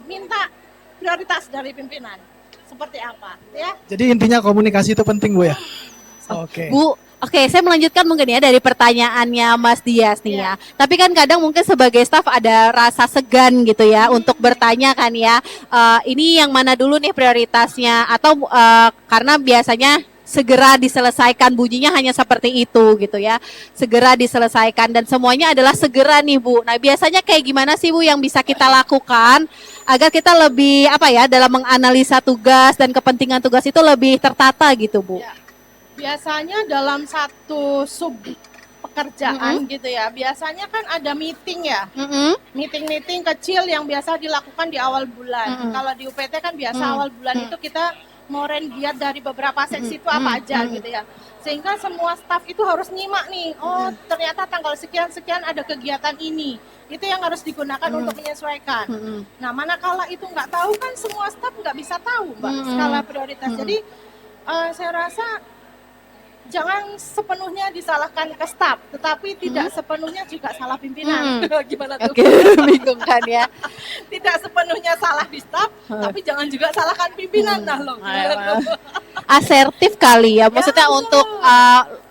Minta prioritas dari pimpinan. Seperti apa ya? Jadi intinya komunikasi itu penting Bu ya. Oke. Bu, oke, saya melanjutkan mungkin ya dari pertanyaannya Mas Dias nih ya. Tapi kan kadang mungkin sebagai staf ada rasa segan gitu ya untuk bertanya kan ya. Ini yang mana dulu nih prioritasnya atau karena biasanya segera diselesaikan, bunyinya hanya seperti itu gitu ya. Segera diselesaikan dan semuanya adalah segera nih Bu. Nah, biasanya kayak gimana sih Bu yang bisa kita lakukan agar kita lebih dalam menganalisa tugas dan kepentingan tugas itu lebih tertata gitu Bu? Ya. Biasanya dalam satu sub pekerjaan gitu ya, biasanya kan ada meeting ya, meeting-meeting kecil yang biasa dilakukan di awal bulan. Kalau di UPT kan biasa awal bulan itu kita ngoren giat dari beberapa seksi itu apa aja gitu ya. Sehingga semua staf itu harus nyimak nih, ternyata tanggal sekian-sekian ada kegiatan ini. Itu yang harus digunakan untuk menyesuaikan. Nah, manakala itu nggak tahu kan semua staf nggak bisa tahu Mbak skala prioritas. Jadi saya rasa jangan sepenuhnya disalahkan ke staf, tetapi tidak sepenuhnya juga salah pimpinan. Gimana tuh? Oke, bingung kan ya. Tidak sepenuhnya salah di staf, tapi jangan juga salahkan pimpinan. Nah, loh. Asertif kali ya, maksudnya untuk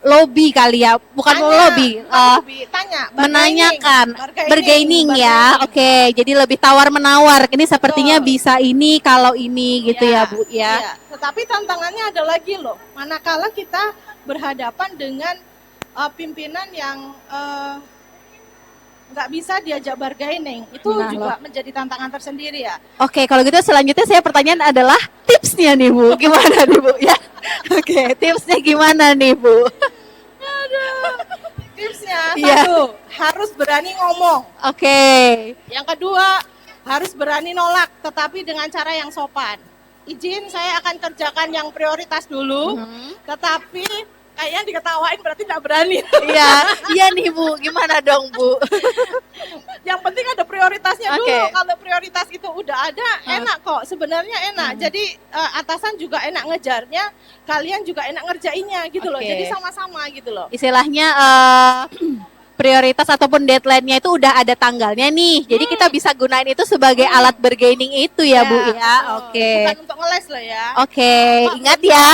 lobby kali ya, bukan lobby, tanya, menanyakan, bargaining ya. Oke, jadi lebih tawar menawar. Ini sepertinya bisa ini kalau ini gitu ya Bu ya. Iya. Tetapi tantangannya ada lagi loh. Manakala kita berhadapan dengan pimpinan yang nggak bisa diajak bargaining, itu juga menjadi tantangan tersendiri ya. Oke, kalau gitu selanjutnya saya pertanyaan adalah tipsnya nih Bu, gimana nih Bu ya? Oke, tipsnya gimana nih Bu? Tipsnya satu, harus berani ngomong. Oke. Yang kedua, harus berani nolak, tetapi dengan cara yang sopan. Izin, saya akan kerjakan yang prioritas dulu, tetapi kayaknya diketawain berarti tidak berani. Iya nih Bu, gimana dong Bu? Yang penting ada prioritasnya dulu. Kalau prioritas itu udah ada, enak kok. Sebenarnya enak. Jadi atasan juga enak ngejarnya, kalian juga enak ngerjainnya gitu loh. Jadi sama-sama gitu loh. Istilahnya prioritas ataupun deadline-nya itu udah ada tanggalnya nih. Jadi kita bisa gunain itu sebagai alat bargaining itu ya Bu ya. Oke. Bukan untuk ngeles loh ya. Oke, ingat ya.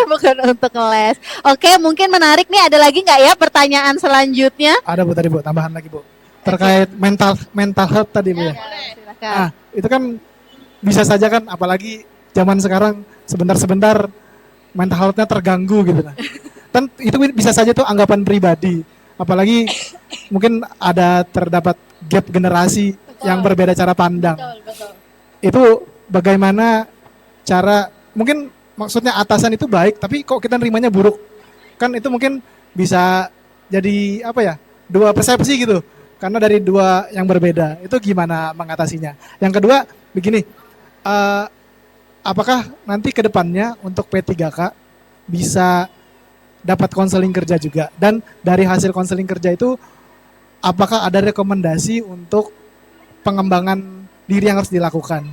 Bukan untuk ngeles. Oke, mungkin menarik nih, ada lagi nggak ya pertanyaan selanjutnya? Ada Bu tadi Bu, tambahan lagi Bu. Terkait mental health tadi Bu ya. Silakan. Nah, itu kan bisa saja kan, apalagi zaman sekarang sebentar-sebentar mental health-nya terganggu gitu nah. Dan itu bisa saja tuh anggapan pribadi. Apalagi mungkin terdapat gap generasi yang berbeda cara pandang. Betul. Itu bagaimana cara, mungkin maksudnya atasan itu baik, tapi kok kita nerimanya buruk. Kan itu mungkin bisa jadi dua persepsi gitu. Karena dari dua yang berbeda. Itu gimana mengatasinya? Yang kedua, begini, apakah nanti ke depannya untuk P3K bisa dapat konseling kerja juga, dan dari hasil konseling kerja itu apakah ada rekomendasi untuk pengembangan diri yang harus dilakukan?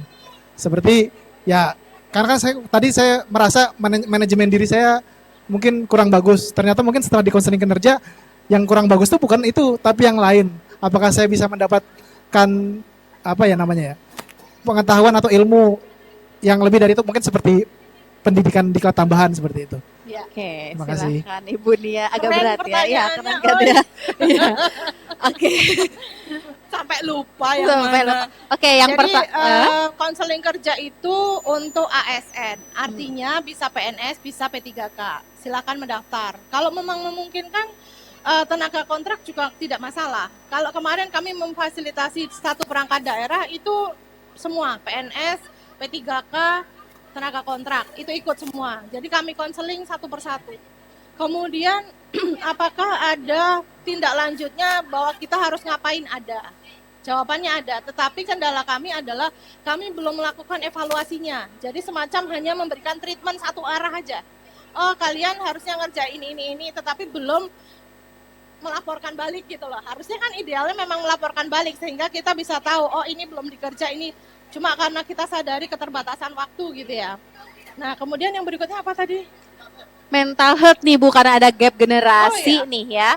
Seperti ya, karena kan saya merasa manajemen diri saya mungkin kurang bagus. Ternyata mungkin setelah di konseling kinerja yang kurang bagus itu bukan itu, tapi yang lain. Apakah saya bisa mendapatkan pengetahuan atau ilmu yang lebih dari itu, mungkin seperti pendidikan diklat tambahan seperti itu. Oke, terima kasih. silakan Ibu Nia, agak Keren berat ya. Iya, keren kan pertanyaannya, ya. Iya. Oke. Sampai lupa yang Sampai mana. lupa. Oke, yang Jadi pertama. konseling kerja itu untuk ASN, artinya bisa PNS, bisa P3K. Silakan mendaftar. Kalau memang memungkinkan tenaga kontrak juga tidak masalah. Kalau kemarin kami memfasilitasi satu perangkat daerah itu semua PNS, P3K, tenaga kontrak itu ikut semua. Jadi kami konseling satu persatu. Kemudian apakah ada tindak lanjutnya bahwa kita harus ngapain, ada. Jawabannya ada, tetapi kendala kami adalah kami belum melakukan evaluasinya. Jadi semacam hanya memberikan treatment satu arah aja. Oh, kalian harusnya ngerjain ini, tetapi belum melaporkan balik gitu loh. Harusnya kan idealnya memang melaporkan balik sehingga kita bisa tahu, oh ini belum dikerja, ini cuma karena kita sadari keterbatasan waktu gitu ya. Nah, kemudian yang berikutnya apa tadi? Mental health nih Bu, karena ada gap generasi Oh, iya. nih ya.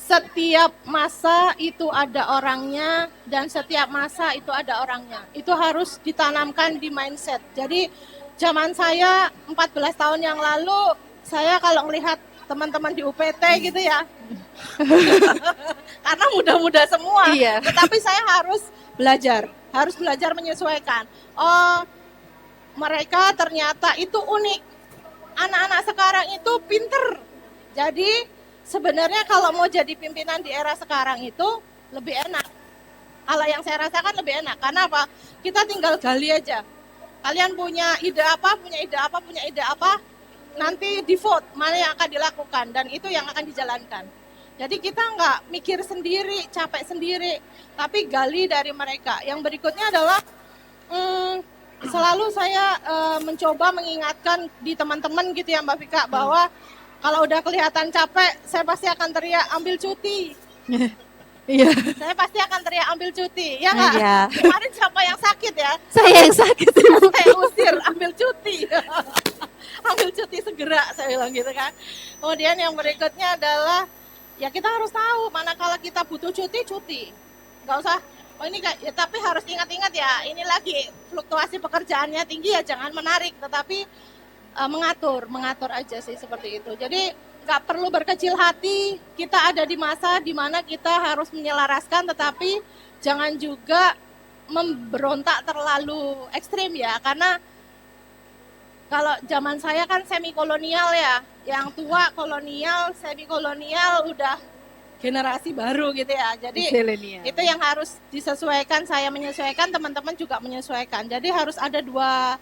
Setiap masa itu ada orangnya dan setiap masa itu ada orangnya. Itu harus ditanamkan di mindset. Jadi zaman saya 14 tahun yang lalu, saya kalau melihat teman-teman di UPT gitu ya, karena muda-muda semua. Iya. Tetapi saya harus belajar menyesuaikan. Oh, mereka ternyata itu unik. Anak-anak sekarang itu pinter. Jadi sebenarnya kalau mau jadi pimpinan di era sekarang itu lebih enak. Kalau yang saya rasakan lebih enak. Karena apa? Kita tinggal gali aja. Kalian punya ide apa, nanti di vote mana yang akan dilakukan dan itu yang akan dijalankan. Jadi kita nggak mikir sendiri, capek sendiri, tapi gali dari mereka. Yang berikutnya adalah selalu saya mencoba mengingatkan di teman-teman gitu ya Mbak Vika bahwa kalau udah kelihatan capek, saya pasti akan teriak ambil cuti. Iya. Saya pasti akan teriak ambil cuti, ya nggak? Iya. Kemarin siapa yang sakit ya? Saya yang sakit Ibu. Saya usir, ambil cuti. Ambil cuti segera, saya bilang gitu kan. Kemudian yang berikutnya adalah, ya kita harus tahu, manakala kita butuh cuti. Nggak usah, oh ini kayak, ya, tapi harus ingat-ingat ya, ini lagi fluktuasi pekerjaannya tinggi ya, jangan menarik, tetapi mengatur aja sih seperti itu. Jadi nggak perlu berkecil hati, kita ada di masa di mana kita harus menyelaraskan, tetapi jangan juga memberontak terlalu ekstrim ya, karena kalau zaman saya kan semi kolonial ya, yang tua kolonial, semi kolonial udah generasi baru gitu ya. Jadi itu yang harus disesuaikan, saya menyesuaikan, teman-teman juga menyesuaikan. Jadi harus ada dua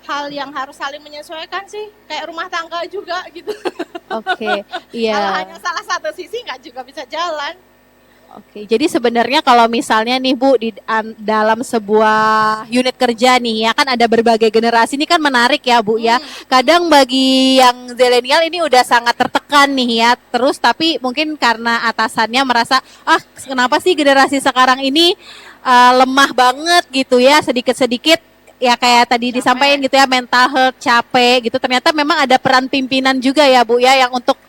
hal yang harus saling menyesuaikan sih, kayak rumah tangga juga gitu. Oke, iya. Kalau hanya salah satu sisi nggak juga bisa jalan. Oke, jadi sebenarnya kalau misalnya nih Bu di dalam sebuah unit kerja nih ya kan ada berbagai generasi, ini kan menarik ya Bu ya. Kadang bagi yang zilenial ini udah sangat tertekan nih ya. Terus tapi mungkin karena atasannya merasa kenapa sih generasi sekarang ini lemah banget gitu ya, sedikit-sedikit ya kayak tadi disampaikan gitu ya, mental health, capek gitu. Ternyata memang ada peran pimpinan juga ya Bu ya, yang untuk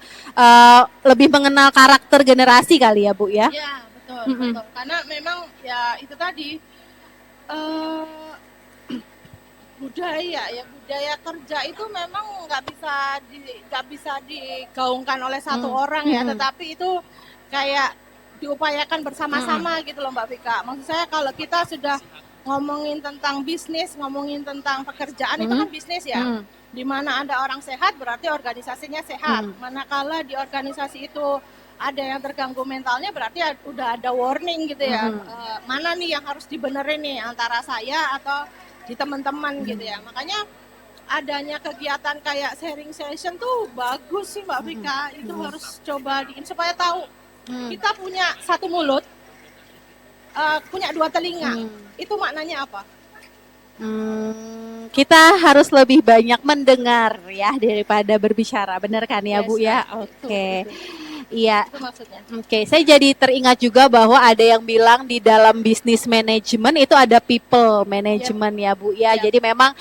lebih mengenal karakter generasi kali ya Bu ya. Ya betul. Karena memang ya itu tadi budaya kerja itu memang nggak bisa digaungkan oleh satu orang ya, tetapi itu kayak diupayakan bersama-sama gitu loh Mbak Vika. Maksud saya kalau kita sudah ngomongin tentang bisnis, ngomongin tentang pekerjaan, itu kan bisnis ya. Di mana ada orang sehat berarti organisasinya sehat. Manakala di organisasi itu ada yang terganggu mentalnya berarti udah ada warning gitu ya. Mana nih yang harus dibenerin nih, antara saya atau di teman-teman gitu ya. Makanya adanya kegiatan kayak sharing session tuh bagus sih Mbak Vika. Itu harus coba supaya tahu kita punya satu mulut, punya dua telinga. Itu maknanya apa? Kita harus lebih banyak mendengar ya daripada berbicara, benar kan ya Bu ya? Oke. Iya. Itu maksudnya. Oke, saya jadi teringat juga bahwa ada yang bilang di dalam bisnis manajemen itu ada people management ya Bu ya. Jadi memang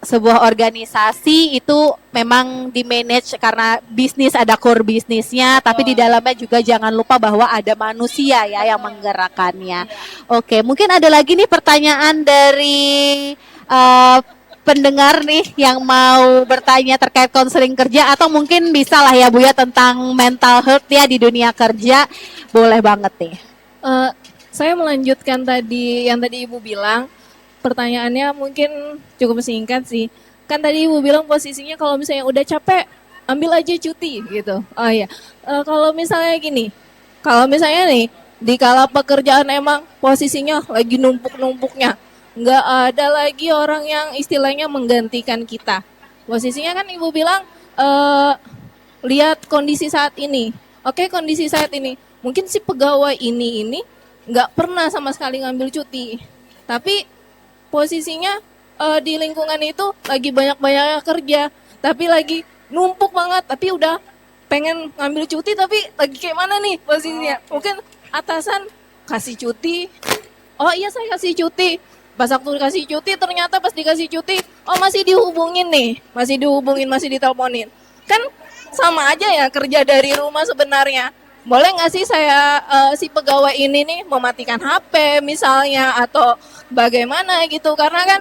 sebuah organisasi itu memang di manage karena bisnis, ada core bisnisnya, tapi di dalamnya juga jangan lupa bahwa ada manusia ya yang menggerakkannya. Oke, mungkin ada lagi nih pertanyaan dari pendengar nih yang mau bertanya terkait konseling kerja, atau mungkin bisa lah ya Bu ya tentang mental health ya di dunia kerja, boleh banget nih. Saya melanjutkan tadi yang tadi Ibu bilang. Pertanyaannya mungkin cukup singkat sih. Kan tadi Ibu bilang posisinya kalau misalnya udah capek, ambil aja cuti gitu. Oh iya, kalau misalnya gini, kalau misalnya nih, di kala pekerjaan emang posisinya lagi numpuk-numpuknya, nggak ada lagi orang yang istilahnya menggantikan kita. Posisinya kan Ibu bilang, lihat kondisi saat ini. Oke, kondisi saat ini, mungkin si pegawai ini nggak pernah sama sekali ngambil cuti. Tapi posisinya di lingkungan itu lagi banyak-banyak kerja, tapi lagi numpuk banget, tapi udah pengen ngambil cuti, tapi lagi kayak mana nih posisinya? Mungkin atasan kasih cuti, oh iya saya kasih cuti. Pas waktu dikasih cuti, ternyata pas dikasih cuti, oh masih dihubungin nih, masih dihubungin, masih diteleponin. Kan sama aja ya kerja dari rumah sebenarnya. Boleh nggak sih saya si pegawai ini nih mematikan HP misalnya atau bagaimana gitu? Karena kan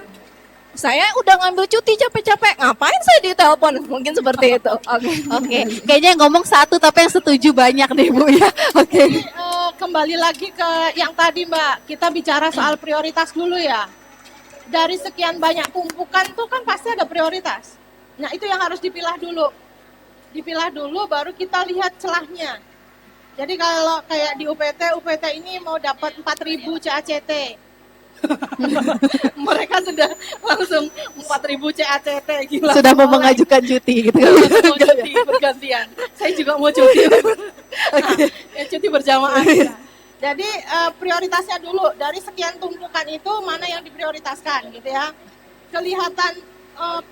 saya udah ngambil cuti capek-capek, ngapain saya ditelepon? Mungkin seperti itu. Oke. Oke, kayaknya yang ngomong satu tapi yang setuju banyak deh Bu ya. Oke. Kembali lagi ke yang tadi Mbak, kita bicara soal prioritas dulu ya. Dari sekian banyak tumpukan tuh kan pasti ada prioritas. Nah itu yang harus dipilah dulu. Dipilah dulu baru kita lihat celahnya. Jadi kalau kayak di UPT ini mau dapat 4.000 CACT. Mereka sudah langsung 4.000 CACT, gila. Sudah mau mengajukan cuti gitu. Mau cuti bergantian. Saya juga mau cuti. Ya, cuti berjamaah. Jadi prioritasnya dulu dari sekian tumpukan itu mana yang diprioritaskan gitu ya. Kelihatan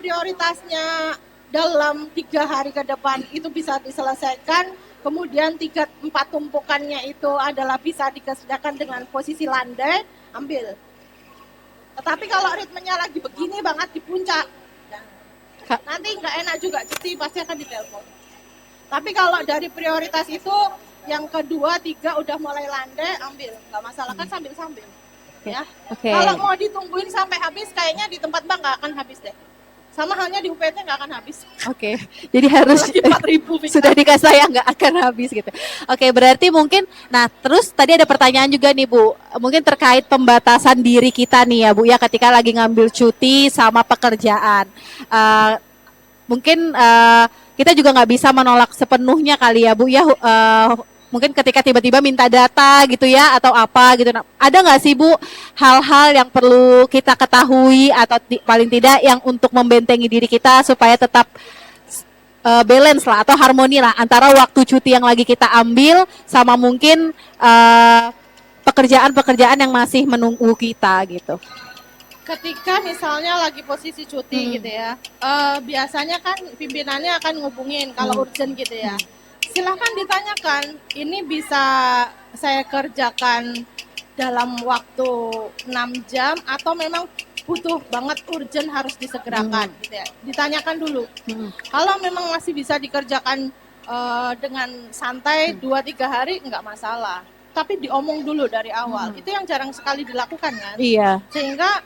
prioritasnya dalam 3 hari ke depan itu bisa diselesaikan. Kemudian 3-4 tumpukannya itu adalah bisa dikerjakan dengan posisi landai, ambil. Tetapi kalau ritmenya lagi begini banget di puncak, nanti nggak enak juga, cuti pasti akan ditelepon. Tapi kalau dari prioritas itu, yang kedua, 3 udah mulai landai, ambil. Nggak masalah kan sambil-sambil. Ya. Oke. Kalau mau ditungguin sampai habis, kayaknya di tempat Bang nggak akan habis deh. Sama halnya di UPT nggak akan habis. Oke, jadi harus Lagi 4.000 sudah dikasih saya nggak akan habis gitu. Oke, berarti mungkin, nah terus tadi ada pertanyaan juga nih Bu, mungkin terkait pembatasan diri kita nih ya Bu ya ketika lagi ngambil cuti sama pekerjaan. Mungkin kita juga nggak bisa menolak sepenuhnya kali ya Bu ya. Mungkin ketika tiba-tiba minta data gitu ya atau apa gitu. Nah, ada nggak sih Bu hal-hal yang perlu kita ketahui atau paling tidak yang untuk membentengi diri kita supaya tetap balance lah atau harmoni lah antara waktu cuti yang lagi kita ambil sama mungkin pekerjaan-pekerjaan yang masih menunggu kita gitu. Ketika misalnya lagi posisi cuti gitu ya, biasanya kan pimpinannya akan ngubungin kalau urgent gitu ya. Silahkan ditanyakan, ini bisa saya kerjakan dalam waktu 6 jam atau memang butuh banget urgent harus disegerakan gitu ya. Ditanyakan dulu. Kalau memang masih bisa dikerjakan dengan santai 2-3 hari nggak masalah. Tapi diomong dulu dari awal. Itu yang jarang sekali dilakukan kan. Iya. Sehingga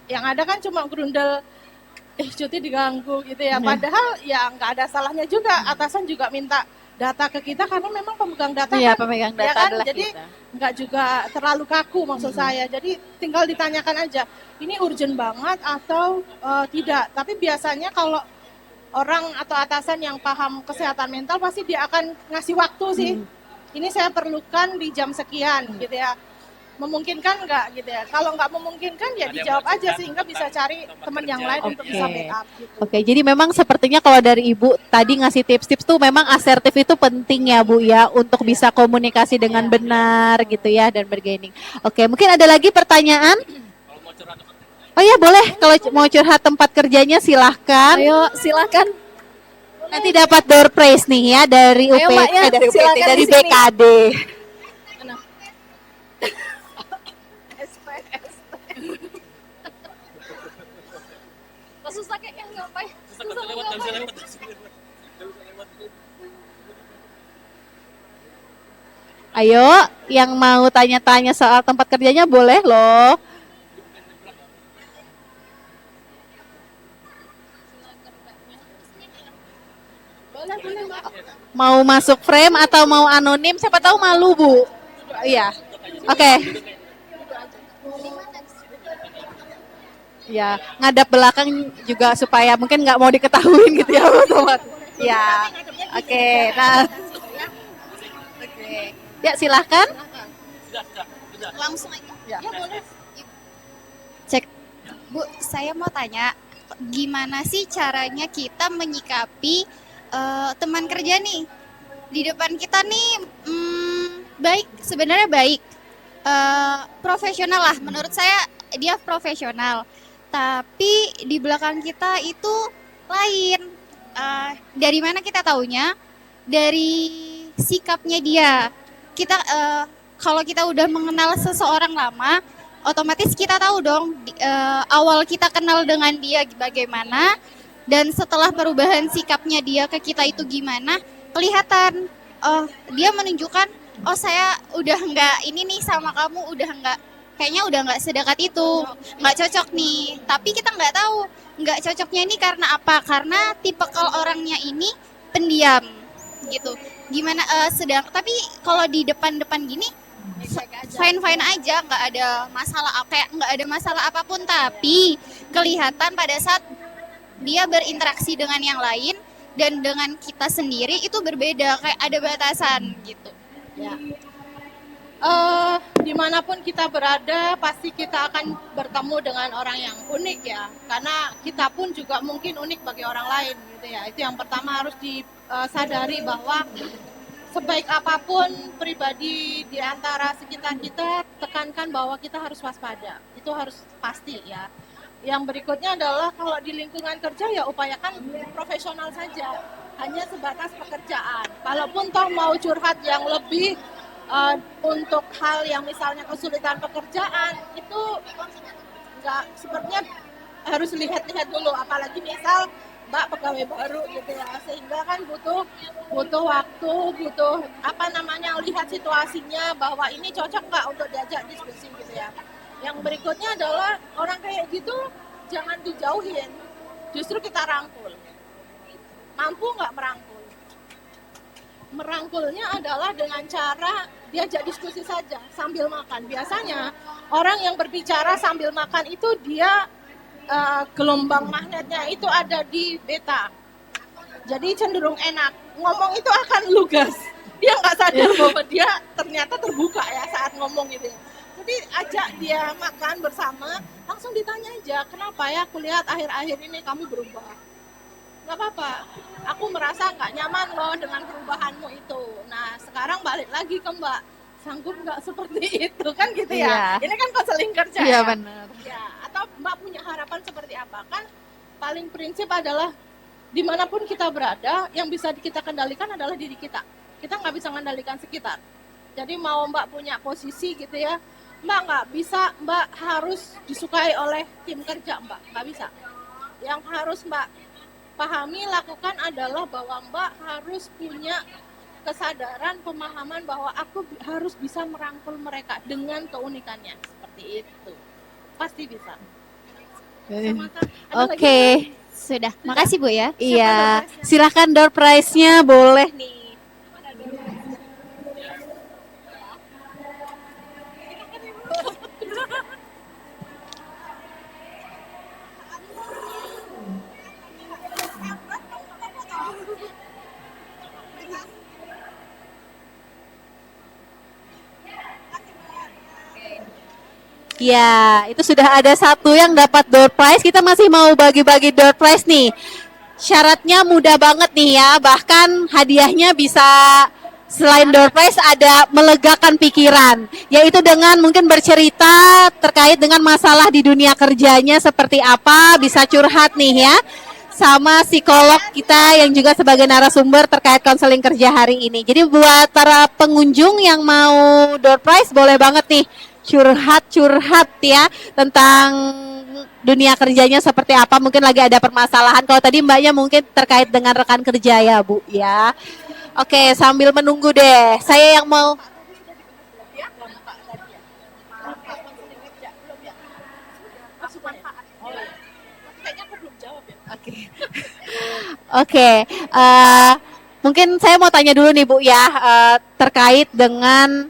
yang ada kan cuma gerundel cuti diganggu gitu ya. Padahal ya nggak ada salahnya juga. Atasan juga minta data ke kita karena memang pemegang data Iya, kan, pemegang data ya kan? adalah Jadi kita. nggak juga terlalu kaku maksud saya. Jadi tinggal ditanyakan aja, ini urgent banget atau tidak. Tapi biasanya kalau orang atau atasan yang paham kesehatan mental pasti dia akan ngasih waktu sih. Ini saya perlukan di jam sekian gitu ya. Memungkinkan nggak gitu ya? Kalau nggak memungkinkan ya dijawab aja sehingga bisa cari teman yang lain untuk bisa backup gitu. Oke, jadi memang sepertinya kalau dari Ibu tadi ngasih tips-tips tuh memang asertif itu penting ya Bu ya untuk bisa komunikasi dengan benar gitu ya dan bergaining. Oke, mungkin ada lagi pertanyaan? Oh iya boleh, kalau mau curhat tempat kerjanya silahkan. Ayo silakan. Nanti dapat door prize nih ya dari Ayo, UPT, Mbak, ya, dari UPT, silakan dari di sini. BKD. Susah kayaknya ngapain? Ayo, yang mau tanya-tanya soal tempat kerjanya boleh loh. Mau masuk frame atau mau anonim? Siapa tahu malu Bu. Iya. Oke. Ya, ngadap belakang juga supaya mungkin nggak mau diketahuin gitu ya teman. Ya. Oke. Nah. Oke. Ya silahkan. Langsung aja. Ya. Cek. Bu, saya mau tanya, gimana sih caranya kita menyikapi teman kerja nih? Di depan kita nih baik, sebenarnya baik. profesional lah. Menurut saya dia profesional. Tapi di belakang kita itu lain. Dari mana kita taunya? Dari sikapnya dia. Kita kalau kita udah mengenal seseorang lama, otomatis kita tahu dong awal kita kenal dengan dia bagaimana, dan setelah perubahan sikapnya dia ke kita itu gimana, kelihatan. Dia menunjukkan, oh saya udah nggak ini nih sama kamu, udah nggak, kayaknya udah nggak sedekat itu, nggak cocok nih. Tapi kita nggak tahu nggak cocoknya ini karena apa, karena tipikal orangnya ini pendiam gitu. Gimana tapi kalau di depan-depan gini fine-fine aja, nggak ada masalah, kayak nggak ada masalah apapun. Tapi kelihatan pada saat dia berinteraksi dengan yang lain dan dengan kita sendiri itu berbeda, kayak ada batasan gitu. Ya. Dimanapun kita berada, pasti kita akan bertemu dengan orang yang unik ya. Karena kita pun juga mungkin unik bagi orang lain gitu ya. Itu yang pertama harus disadari, bahwa sebaik apapun pribadi di antara sekitar kita, tekankan bahwa kita harus waspada. Itu harus pasti ya. Yang berikutnya adalah kalau di lingkungan kerja ya upayakan profesional saja. Hanya sebatas pekerjaan. Kalaupun toh mau curhat yang lebih untuk hal yang misalnya kesulitan pekerjaan, itu nggak, sepertinya harus lihat-lihat dulu, apalagi misal Mbak pegawai baru gitu ya, sehingga kan butuh waktu, butuh lihat situasinya bahwa ini cocok nggak untuk diajak diskusi gitu ya. Yang berikutnya adalah orang kayak gitu jangan dijauhin, justru kita rangkul. Mampu nggak merangkul? Merangkulnya adalah dengan cara diajak diskusi saja sambil makan. Biasanya orang yang berbicara sambil makan itu dia gelombang magnetnya itu ada di beta. Jadi cenderung enak. Ngomong itu akan lugas. Dia nggak sadar bahwa dia ternyata terbuka ya saat ngomong gitu. Jadi ajak dia makan bersama, langsung ditanya aja, kenapa ya aku lihat akhir-akhir ini kamu berubah. Nggak apa-apa, aku merasa nggak nyaman loh dengan perubahanmu itu. Nah sekarang balik lagi ke Mbak, sanggup nggak seperti itu kan gitu ya. Ini kan konseling kerja ya. Benar. Ya, atau Mbak punya harapan seperti apa? Kan paling prinsip adalah dimanapun kita berada, yang bisa kita kendalikan adalah diri kita. Kita nggak bisa mengendalikan sekitar. Jadi mau Mbak punya posisi gitu ya, Mbak nggak bisa, Mbak harus disukai oleh tim kerja, Mbak nggak bisa. Yang harus Mbak pahami, lakukan adalah bahwa Mbak harus punya kesadaran, pemahaman bahwa aku harus bisa merangkul mereka dengan keunikannya. Seperti itu. Pasti bisa. Oke, sudah. Makasih Bu ya. Iya, silahkan door prize-nya boleh nih. Ya, itu sudah ada satu yang dapat door prize. Kita masih mau bagi-bagi door prize nih. Syaratnya mudah banget nih ya. Bahkan hadiahnya bisa selain door prize ada melegakan pikiran. Yaitu dengan mungkin bercerita terkait dengan masalah di dunia kerjanya seperti apa. Bisa curhat nih ya. Sama psikolog kita yang juga sebagai narasumber terkait konseling kerja hari ini. Jadi buat para pengunjung yang mau door prize boleh banget nih curhat ya tentang dunia kerjanya seperti apa, mungkin lagi ada permasalahan. Kalau tadi Mbaknya mungkin terkait dengan rekan kerja ya Bu ya. Oke, sambil menunggu deh, saya yang mau Oke, mungkin saya mau tanya dulu nih Bu ya, terkait dengan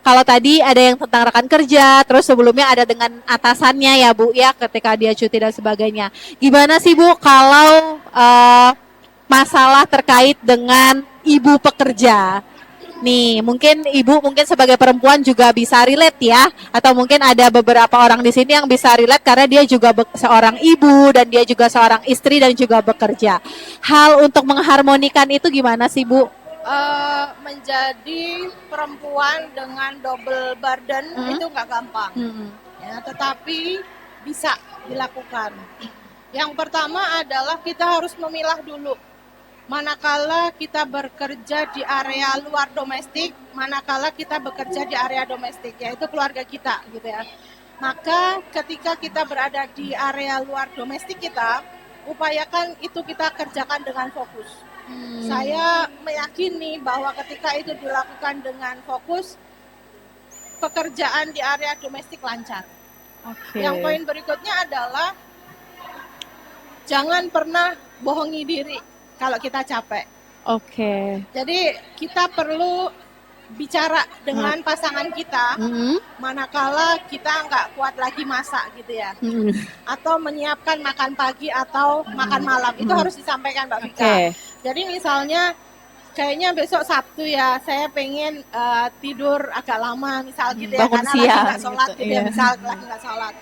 kalau tadi ada yang tentang rekan kerja, terus sebelumnya ada dengan atasannya ya Bu ya, ketika dia cuti dan sebagainya. Gimana sih Bu kalau masalah terkait dengan ibu pekerja? Nih, mungkin Ibu sebagai perempuan juga bisa relate ya, atau mungkin ada beberapa orang di sini yang bisa relate karena dia juga seorang ibu dan dia juga seorang istri dan juga bekerja. Hal untuk mengharmonikan itu gimana sih Bu? menjadi perempuan dengan double burden itu nggak gampang. Ya, tetapi bisa dilakukan. Yang pertama adalah kita harus memilah dulu. Manakala kita bekerja di area luar domestik, manakala kita bekerja di area domestik, yaitu keluarga kita, gitu ya. Maka ketika kita berada di area luar domestik kita, upayakan itu kita kerjakan dengan fokus. Saya meyakini bahwa ketika itu dilakukan dengan fokus, pekerjaan di area domestik lancar. Yang poin berikutnya adalah jangan pernah bohongi diri kalau kita capek. Jadi kita perlu bicara dengan pasangan kita, manakala kita nggak kuat lagi masak gitu ya, atau menyiapkan makan pagi atau makan malam, itu harus disampaikan Mbak Vika. Jadi misalnya kayaknya besok Sabtu ya, saya pengen tidur agak lama misal gitu ya, Bangun karena siang, lagi nggak sholat gitu ya, iya. misal lagi nggak sholat.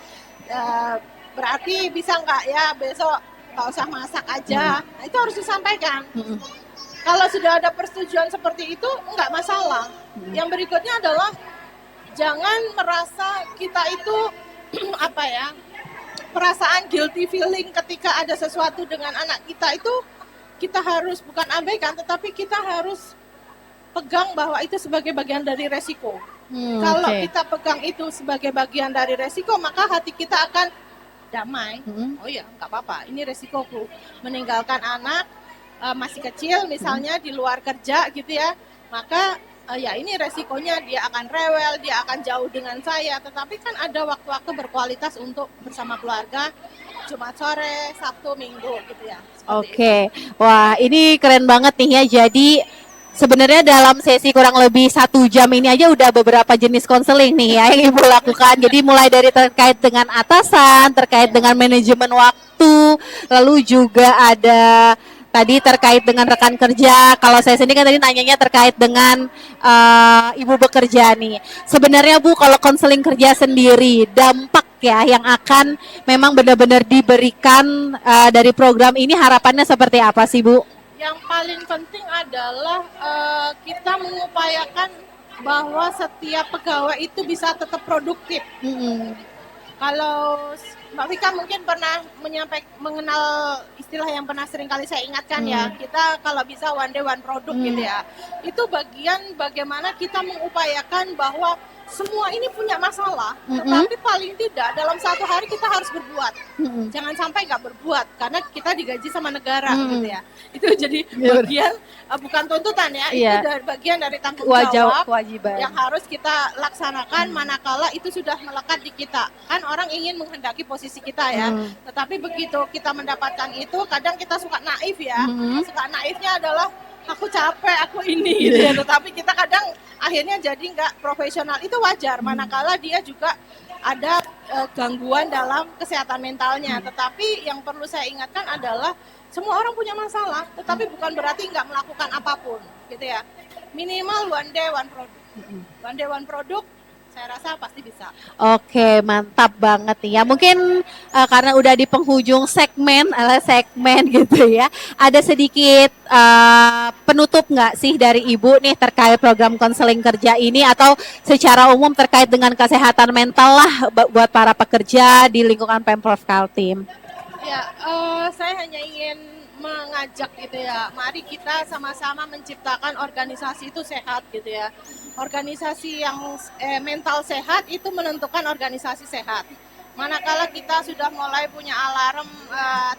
Berarti bisa nggak ya besok nggak usah masak aja, nah, itu harus disampaikan. Kalau sudah ada persetujuan seperti itu nggak masalah. Yang berikutnya adalah jangan merasa kita itu apa ya, perasaan guilty feeling ketika ada sesuatu dengan anak kita itu kita harus bukan abaikan, tetapi kita harus pegang bahwa itu sebagai bagian dari resiko. Kalau kita pegang itu sebagai bagian dari resiko, maka hati kita akan damai. Oh ya, nggak apa-apa, ini resikoku. Meninggalkan anak masih kecil misalnya di luar kerja gitu ya, maka ya ini resikonya dia akan rewel, dia akan jauh dengan saya. Tetapi kan ada waktu-waktu berkualitas untuk bersama keluarga, Jumat sore, Sabtu, Minggu gitu ya. Wah ini keren banget nih ya. Jadi sebenarnya dalam sesi kurang lebih 1 jam ini aja udah beberapa jenis konseling nih ya yang Ibu lakukan. Jadi mulai dari terkait dengan atasan, terkait dengan manajemen waktu, lalu juga ada tadi terkait dengan rekan kerja. Kalau saya sendiri kan tadi nanyanya terkait dengan Ibu bekerja nih. Sebenarnya Bu, kalau konseling kerja sendiri, dampak ya yang akan memang benar-benar diberikan dari program ini, harapannya seperti apa sih Bu? Yang paling penting adalah kita mengupayakan bahwa setiap pegawai itu bisa tetap produktif. Kalau Mbak Vika mungkin pernah mengenal istilah yang pernah sering kali saya ingatkan ya, kita kalau bisa one day one product gitu ya. Itu bagian bagaimana kita mengupayakan bahwa semua ini punya masalah, tetapi paling tidak dalam 1 hari kita harus berbuat. Jangan sampai nggak berbuat, karena kita digaji sama negara gitu ya. Itu jadi bagian, bukan tuntutan ya, itu dari bagian dari tanggung jawab kewajiban yang harus kita laksanakan manakala itu sudah melekat di kita. Kan orang ingin menghendaki posisi kita ya, tetapi begitu kita mendapatkan itu, kadang kita suka naif ya. Suka naifnya adalah aku capek, aku ini gitu ya. Tetapi kita kadang akhirnya jadi nggak profesional. Itu wajar, manakala dia juga ada gangguan dalam kesehatan mentalnya. Tetapi yang perlu saya ingatkan adalah semua orang punya masalah, tetapi bukan berarti nggak melakukan apapun gitu ya. Minimal one day one product. One day one product, saya rasa pasti bisa. Oke, mantap banget nih ya. Mungkin karena udah di penghujung segmen gitu ya, ada sedikit penutup nggak sih dari Ibu nih terkait program konseling kerja ini, atau secara umum terkait dengan kesehatan mental lah buat para pekerja di lingkungan Pemprov Kaltim? Ya, saya hanya ingin mengajak gitu ya, mari kita sama-sama menciptakan organisasi itu sehat gitu ya. Organisasi yang mental sehat itu menentukan organisasi sehat. Manakala kita sudah mulai punya alarm,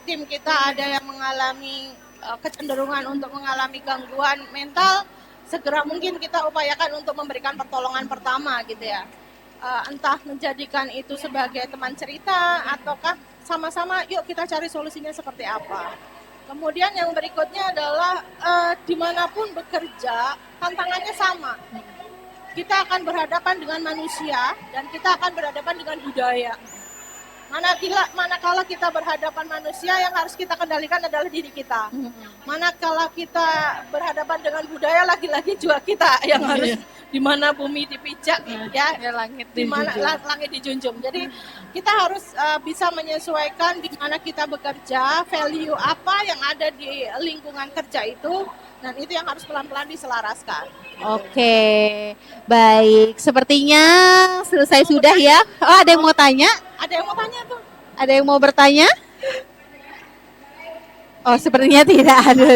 tim kita ada yang mengalami kecenderungan untuk mengalami gangguan mental, segera mungkin kita upayakan untuk memberikan pertolongan pertama gitu ya. Entah menjadikan itu sebagai teman cerita, ataukah sama-sama yuk kita cari solusinya seperti apa. Kemudian yang berikutnya adalah dimanapun bekerja, tantangannya sama. Kita akan berhadapan dengan manusia dan kita akan berhadapan dengan budaya. Manakala kita berhadapan manusia, yang harus kita kendalikan adalah diri kita. Manakala kita berhadapan dengan budaya, lagi-lagi juga kita yang harus di mana bumi dipijak, ya, langit di mana langit dijunjung. Jadi kita harus bisa menyesuaikan di mana kita bekerja, value apa yang ada di lingkungan kerja itu, dan itu yang harus pelan-pelan diselaraskan. Oke, baik. Sepertinya selesai sudah ya. Oh, ada yang mau tanya? Ada yang mau tanya tuh? Ada yang mau bertanya? Oh, sepertinya tidak ada.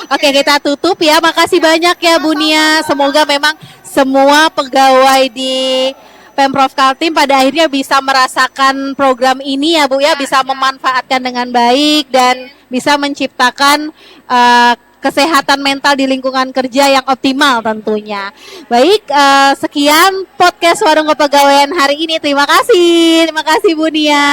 Oke, kita tutup ya. Makasih banyak ya Bu Nia. Semoga memang semua pegawai di Pemprov Kaltim pada akhirnya bisa merasakan program ini ya Bu ya, bisa memanfaatkan dengan baik dan bisa menciptakan kesehatan mental di lingkungan kerja yang optimal tentunya. Baik, sekian podcast Warung Kepegawaian hari ini. Terima kasih Bu Nia.